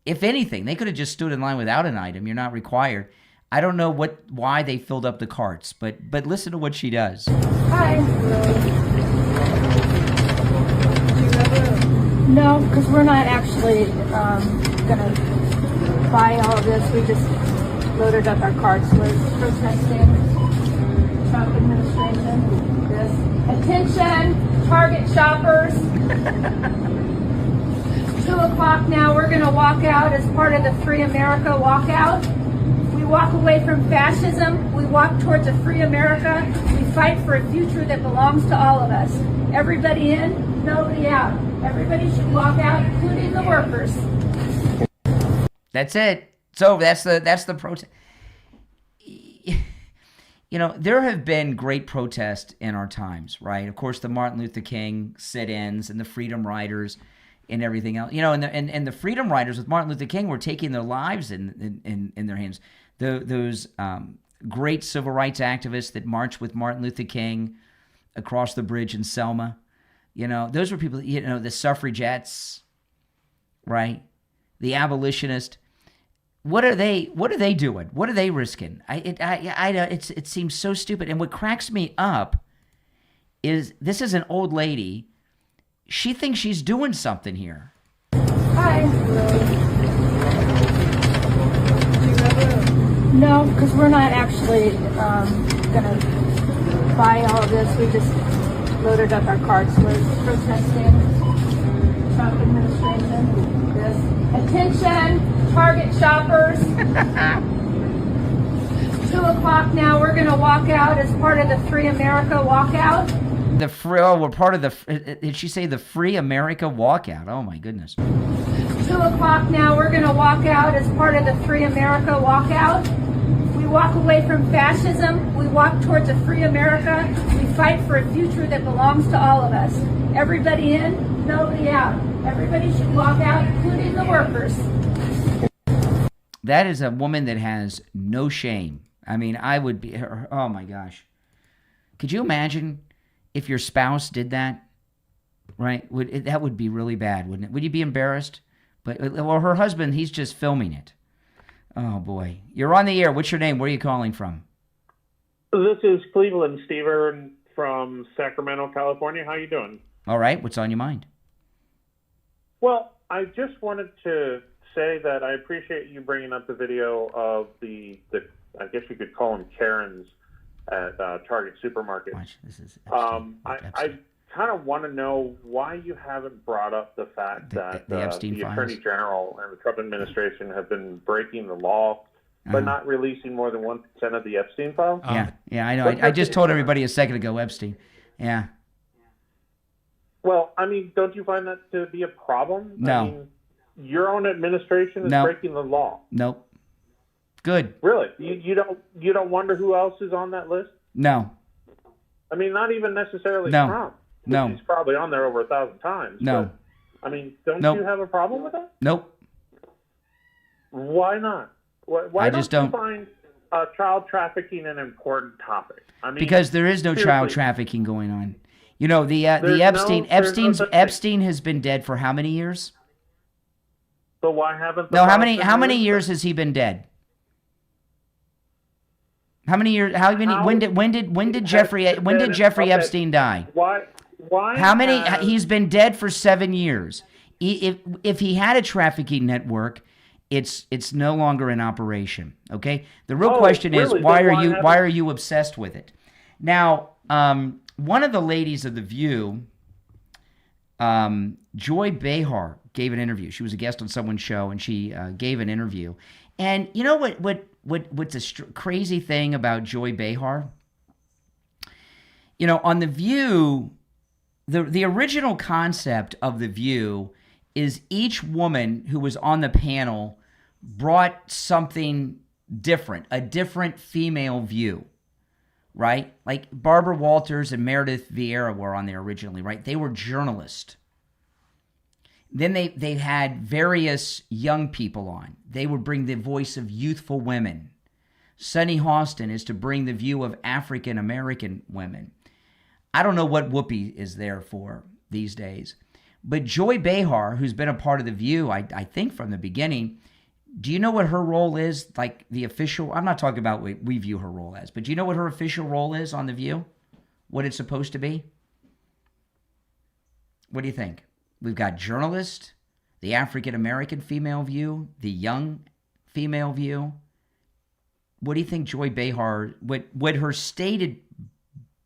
If anything, they could have just stood in line without an item. You're not required. I don't know why they filled up the carts, but listen to what she does. Hi. No, because we're not actually going to buy all of this. We just loaded up our carts. We're protesting Trump administration. This. Attention, Target shoppers. 2 o'clock now. We're going to walk out as part of the Free America walkout. We walk away from fascism. We walk towards a free America. We fight for a future that belongs to all of us. Everybody in, nobody out. Everybody should walk out, including the workers. That's it. So that's the protest. You know, there have been great protests in our times, right? Of course, the Martin Luther King sit-ins and the Freedom Riders and everything else. You know, and the Freedom Riders with Martin Luther King were taking their lives in their hands. Those great civil rights activists that marched with Martin Luther King across the bridge in Selma. You know, those were people, you know, the suffragettes, right? The abolitionists. What are they doing? What are they risking? It seems so stupid. And what cracks me up is this is an old lady. She thinks she's doing something here. Hi. No, because we're not actually going to buy all of this. We just loaded up our carts. We're protesting Trump administration. This. Attention, Target shoppers. 2 o'clock now. We're going to walk out as part of the Free America walkout. The free, oh, we're part of the, did she say the Free America walkout? Oh my goodness. 2 o'clock now. We're going to walk out as part of the Free America walkout. We walk away from fascism. We walk towards a free America. We fight for a future that belongs to all of us. Everybody in, nobody out. Everybody should walk out, including the workers. That is a woman that has no shame. I mean, I would be, oh my gosh. Could you imagine if your spouse did that? Right? That would be really bad, wouldn't it? Would you be embarrassed? Or her husband, he's just filming it. Oh boy. You're on the air. What's your name? Where are you calling from? This is Cleveland Steven from Sacramento, California. How you doing? All right. What's on your mind? Well, I just wanted to say that I appreciate you bringing up the video of the I guess you could call them Karens at Target Supermarket. Watch, this is I kind of want to know why you haven't brought up the fact that the Attorney General and the Trump administration have been breaking the law, but not releasing more than 1% of the Epstein file. Yeah, I know. I just told everybody a second ago, Epstein. Yeah. Well, I mean, don't you find that to be a problem? No. I mean, your own administration is breaking the law. Nope. Good. Really? You don't wonder who else is on that list? No. I mean, not even necessarily No. Trump. No. He's probably on there over 1,000 times. No. But, I mean, don't Nope. you have a problem with that? Nope. Why not? Why I just don't don't. you find child trafficking an important topic? I mean, Because there is no child seriously. trafficking going on. You know, the There's Epstein no such thing. Epstein has been dead for how many years? So why haven't the No, how files been many released? years has he been dead? How many years? How many? When did Jeffrey Epstein die? Why? How many? has- He's been dead for 7 years. If he had a trafficking network, it's no longer in operation. Okay. The real question is really? why Then why are you obsessed with it? Now, one of the ladies of The View, Joy Behar, gave an interview. She was a guest on someone's show, and she gave an interview. And you know what's the crazy thing about Joy Behar? You know, on The View, the original concept of The View is each woman who was on the panel brought something different, a different female view, right? Like Barbara Walters and Meredith Vieira were on there originally, right? They were journalists. Then they had various young people on. They would bring the voice of youthful women. Sunny Hostin is to bring the view of African American women. I don't know what Whoopi is there for these days. But Joy Behar, who's been a part of The View, I think from the beginning, do you know what her role is? Like the official, I'm not talking about what we view her role as, but do you know what her official role is on The View? What it's supposed to be? What do you think? We've got journalist, the African-American female view, the young female view. What do you think Joy Behar, what her stated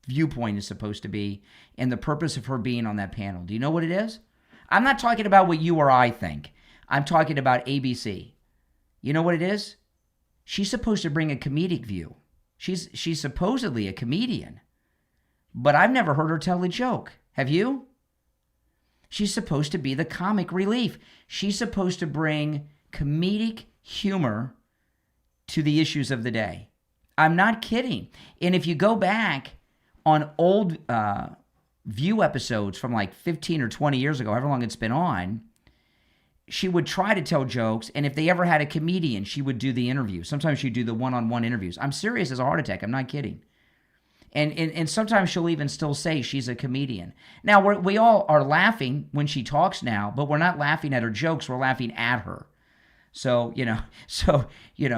viewpoint is supposed to be and the purpose of her being on that panel? Do you know what it is? I'm not talking about what you or I think. I'm talking about ABC. You know what it is? She's supposed to bring a comedic view. She's supposedly a comedian. But I've never heard her tell a joke. Have you? She's supposed to be the comic relief. She's supposed to bring comedic humor to the issues of the day. I'm not kidding. And if you go back on old View episodes from like 15 or 20 years ago, however long it's been on, she would try to tell jokes, and if they ever had a comedian, she would do the interview. Sometimes she'd do the one-on-one interviews. I'm serious as a heart attack. I'm not kidding. And sometimes she'll even still say she's a comedian. Now, we all are laughing when she talks now, but we're not laughing at her jokes. We're laughing at her. So,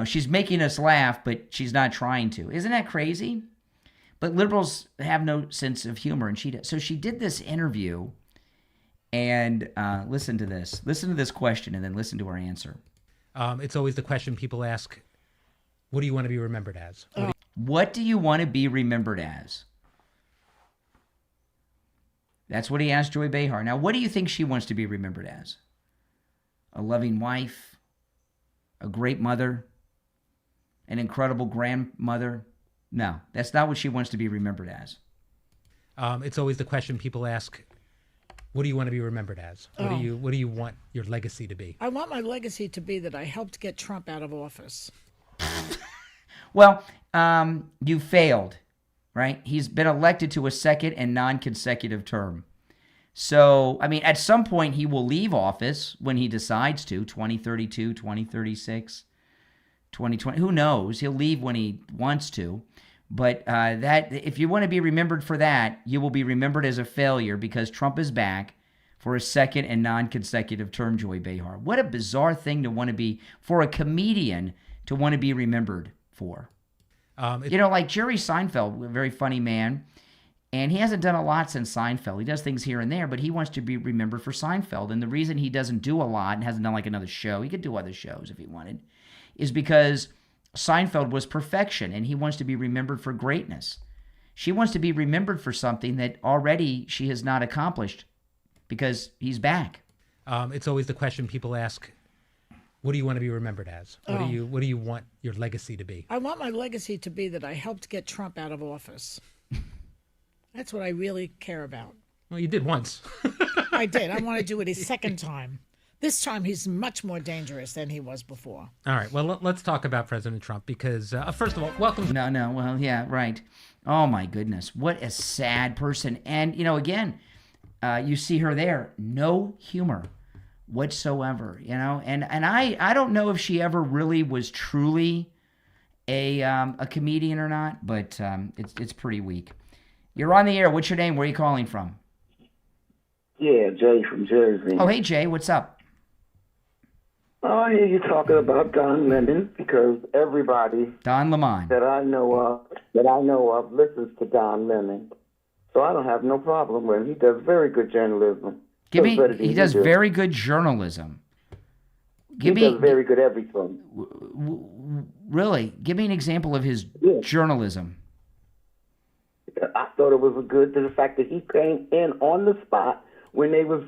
she's making us laugh, but she's not trying to. Isn't that crazy? But liberals have no sense of humor, and she does. So she did this interview, and listen to this. Listen to this question, and then listen to her answer. It's always the question people ask, what do you want to be remembered as? What do you want to be remembered as? That's what he asked Joy Behar. Now, what do you think she wants to be remembered as? A loving wife? A great mother? An incredible grandmother? No, that's not what she wants to be remembered as. It's always the question people ask, what do you want to be remembered as? What do you want your legacy to be? I want my legacy to be that I helped get Trump out of office. Well, you failed, right? He's been elected to a second and non-consecutive term. So, I mean, at some point he will leave office when he decides to, 2032, 2036, 2020. Who knows? He'll leave when he wants to. But that, if you want to be remembered for that, you will be remembered as a failure because Trump is back for a second and non-consecutive term, Joy Behar. What a bizarre thing to want to be, for a comedian to want to be remembered for. Like Jerry Seinfeld, a very funny man, and he hasn't done a lot since Seinfeld. He does things here and there, but he wants to be remembered for Seinfeld. And the reason he doesn't do a lot and hasn't done like another show, he could do other shows if he wanted, is because Seinfeld was perfection, and he wants to be remembered for greatness. She wants to be remembered for something that already she has not accomplished because he's back. It's always the question people ask, what do you want to be remembered as? What do you want your legacy to be? I want my legacy to be that I helped get Trump out of office. That's what I really care about. Well, you did once. I did. I want to do it a second time. This time he's much more dangerous than he was before. All right. Well, let's talk about President Trump because, first of all, welcome. No. Well, yeah, right. Oh, my goodness. What a sad person. And, again, you see her there. No humor whatsoever, And I don't know if she ever really was truly a comedian or not, but it's pretty weak. You're on the air. What's your name? Where are you calling from? Yeah, Jay from Jersey. Oh, hey, Jay. What's up? Oh, I hear you talking about Don Lemon because everybody Don Lemon that I know of listens to Don Lemon. So I don't have no problem with him. He does very good journalism. He does very good journalism. He does very good everything. Really? Give me an example of his journalism. I thought it was the fact that he came in on the spot when they was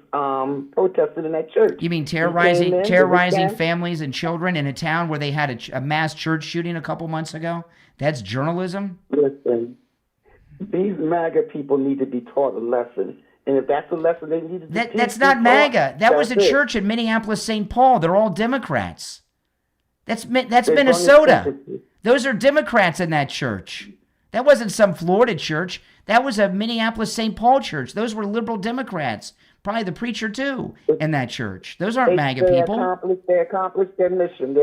protesting in that church. You mean terrorizing families and children in a town where they had a mass church shooting a couple months ago? That's journalism? Listen, these MAGA people need to be taught a lesson. And if that's a lesson they need to teach, that's not MAGA. That was a church in Minneapolis, St. Paul. They're all Democrats. That's Minnesota. Those are Democrats in that church. That wasn't some Florida church. That was a Minneapolis St. Paul church. Those were liberal Democrats. Probably the preacher, too, in that church. Those aren't MAGA people. They accomplished their mission.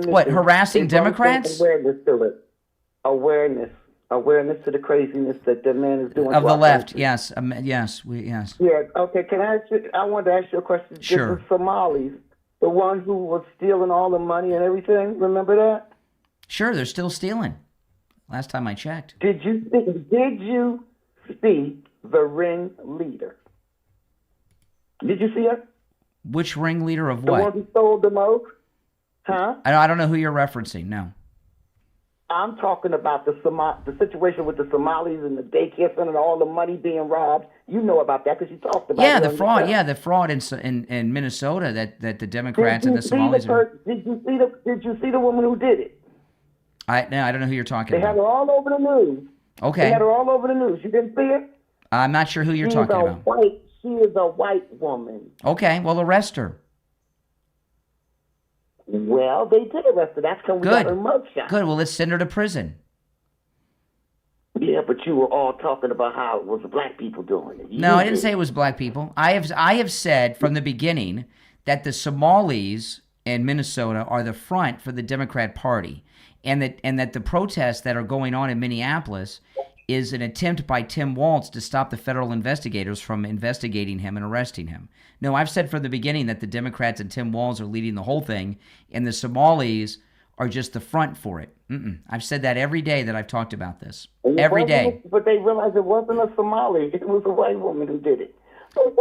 What, harassing Democrats? Awareness to it. Awareness to the craziness that the man is doing. Of the left, country. yes. Yes. Yeah, okay. Can I ask you, I wanted to ask you a question. Sure. The Somalis, the one who was stealing all the money and everything, remember that? Sure, they're still stealing. Last time I checked. Did you see the ringleader? Did you see it? Which ringleader of The what? one who stole the most? Huh? I don't know who you're referencing, no. I'm talking about the situation with the Somalis and the daycare center and all the money being robbed. You know about that because you talked about it. Yeah, the fraud. Yeah, the fraud in Minnesota that the Democrats and the Somalis are. Did you see the woman who did it? I don't know who you're talking They about. had her all over the news. Okay. They had her all over the news. You didn't see it? I'm not sure who you're talking about. She is a white woman. Okay, well, arrest her. Well, they did arrest her. That's because we got her mugshot. Good. Well, let's send her to prison. Yeah, but you were all talking about how it was the black people doing it. No, I didn't say it was black people. I have said from the beginning that the Somalis in Minnesota are the front for the Democrat Party, and that the protests that are going on in Minneapolis is an attempt by Tim Walz to stop the federal investigators from investigating him and arresting him. No, I've said from the beginning that the Democrats and Tim Walz are leading the whole thing, and the Somalis are just the front for it. I've said that every day that I've talked about this. Every day. But they realized it wasn't a Somali. It was a white woman who did it.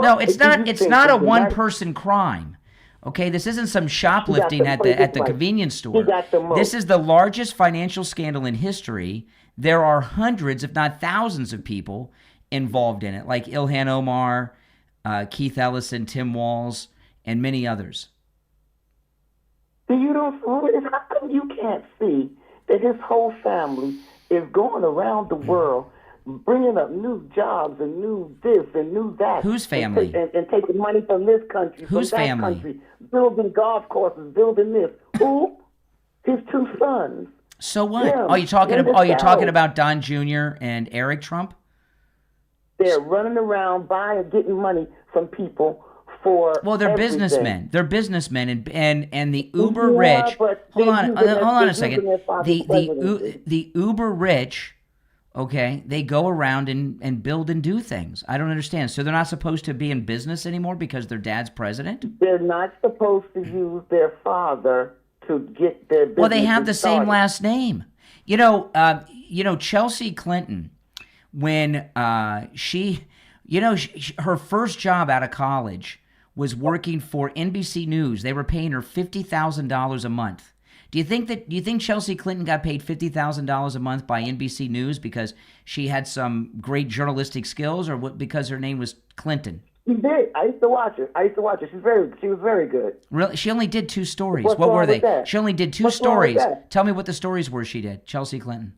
No, it's not. It's not a one-person crime. Okay, this isn't some shoplifting at the convenience store. This is the largest financial scandal in history. There are hundreds, if not thousands, of people involved in it, like Ilhan Omar, Keith Ellison, Tim Walz, and many others. How come you can't see that his whole family is going around the world bringing up new jobs and new this and new that? Whose family? And taking money from this country, Whose from that family? country, building golf courses, building this. Who? His two sons. So what? Them, Are you talking in the about? Are you talking South. about Don Jr. and Eric Trump? They're running around buying, getting money from people for. Well, they're everything. businessmen. They're businessmen, and the uber Yeah, rich. but Hold they're on, using hold their- on they're a second. using their father's presidency. The uber rich, okay, they go around and build and do things. I don't understand. So they're not supposed to be in business anymore because their dad's president? They're not supposed to use their father to get their business. Well, they have the same started. last name. Chelsea Clinton, when her first job out of college was working for NBC News. They were paying her $50,000 a month. Do you think Chelsea Clinton got paid $50,000 a month by NBC News because she had some great journalistic skills, or because her name was Clinton? She did. I used to watch her. She was very good. Really? She only did 2 stories. What's What wrong were they? with that? She only did 2 What's wrong with stories. that? Tell me what the stories were she did, Chelsea Clinton.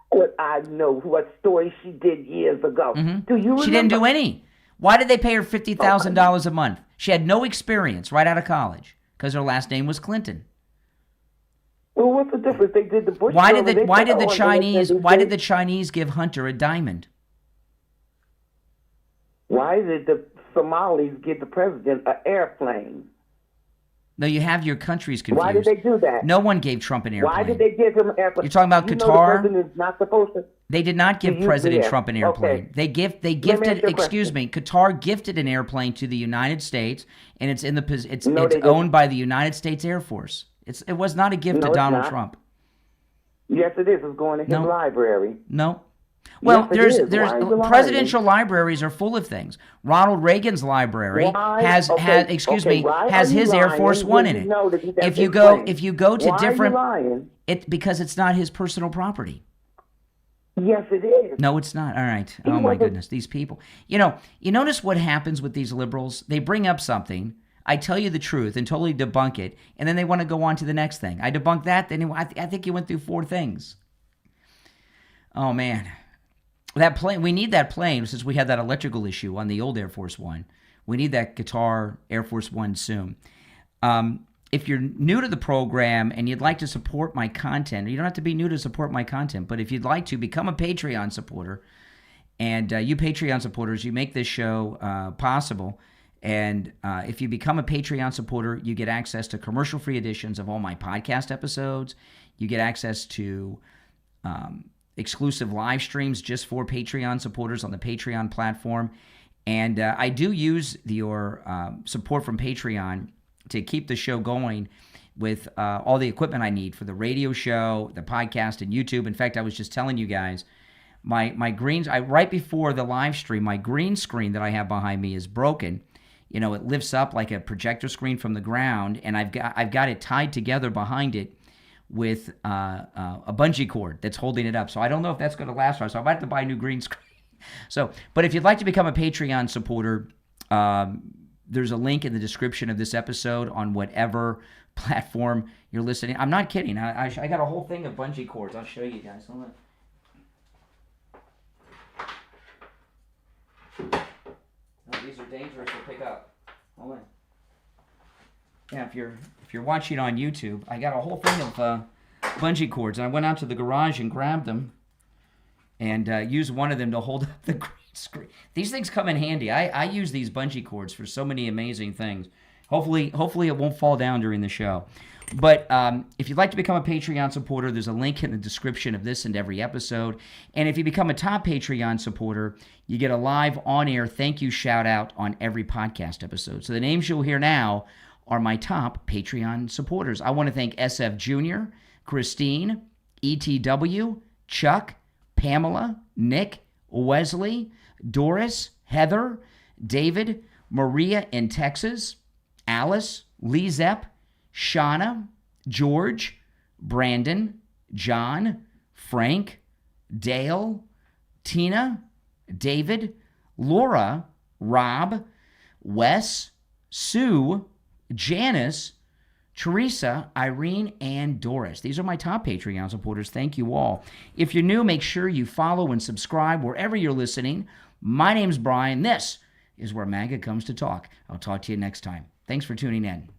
What I know, what story she did years ago. Do you remember? She didn't do any. Why did they pay her $50,000 a month? She had no experience right out of college because her last name was Clinton. Well, what's the difference? They did the Bush. Why bill did and the Chinese give Hunter a diamond? Why did the Somalis give the president an airplane? No, you have your countries confused. Why did they do that? No one gave Trump an airplane. Why did they give him an airplane? You're talking about You know Qatar? the president is not supposed to. They did not give President Trump an airplane. Okay. They Let me gifted. ask you a Excuse me. Qatar gifted an airplane to the United States, and it's in the it's No, they owned didn't. by the United States Air Force. It was not a gift No, to it's Donald not. Trump. Yes, it is. It's going to his No. library. No. Well, Yes, it is. there's Why is it lying? presidential libraries are full of things. Ronald Reagan's library Why? has Okay, has okay, why has are you his Air lying Force when One in you it. know that he has If you his go plane? if you go to Why different are you lying? because it's not his personal property. Yes, it is. No, it's not. All right. He Oh my wasn't- goodness, these people. You notice what happens with these liberals? They bring up something. I tell you the truth and totally debunk it, and then they want to go on to the next thing. I debunk that, then I think you went through 4 things. Oh man. That plane, we need that plane since we had that electrical issue on the old Air Force One. We need that Qatar Air Force One soon. If you're new to the program and you'd like to support my content, you don't have to be new to support my content, but if you'd like to, become a Patreon supporter. And you Patreon supporters, you make this show possible. And if you become a Patreon supporter, you get access to commercial-free editions of all my podcast episodes. You get access to exclusive live streams just for Patreon supporters on the Patreon platform. And I do use your support from Patreon to keep the show going with all the equipment I need for the radio show, the podcast, and YouTube. In fact, I was just telling you guys, my greens, right before the live stream, my green screen that I have behind me is broken. It lifts up like a projector screen from the ground, and I've got it tied together behind it with a bungee cord that's holding it up. So I don't know if that's going to last for us. So I might have to buy a new green screen. But if you'd like to become a Patreon supporter, there's a link in the description of this episode on whatever platform you're listening. I'm not kidding. I got a whole thing of bungee cords. I'll show you guys. Hold on. No, these are dangerous to pick up. Hold on. Yeah, if you're watching on YouTube, I got a whole thing of bungee cords. And I went out to the garage and grabbed them and used one of them to hold up the green screen. These things come in handy. I use these bungee cords for so many amazing things. Hopefully it won't fall down during the show. But if you'd like to become a Patreon supporter, there's a link in the description of this and every episode. And if you become a top Patreon supporter, you get a live on-air thank you shout-out on every podcast episode. So the names you'll hear now are my top Patreon supporters. I want to thank SF Jr., Christine, ETW, Chuck, Pamela, Nick, Wesley, Doris, Heather, David, Maria in Texas, Alice, Lee Zepp, Shauna, George, Brandon, John, Frank, Dale, Tina, David, Laura, Rob, Wes, Sue, Janice, Teresa, Irene, and Doris. These are my top Patreon supporters. Thank you all. If you're new, make sure you follow and subscribe wherever you're listening. My name's Brian. This is where MAGA comes to talk. I'll talk to you next time. Thanks for tuning in.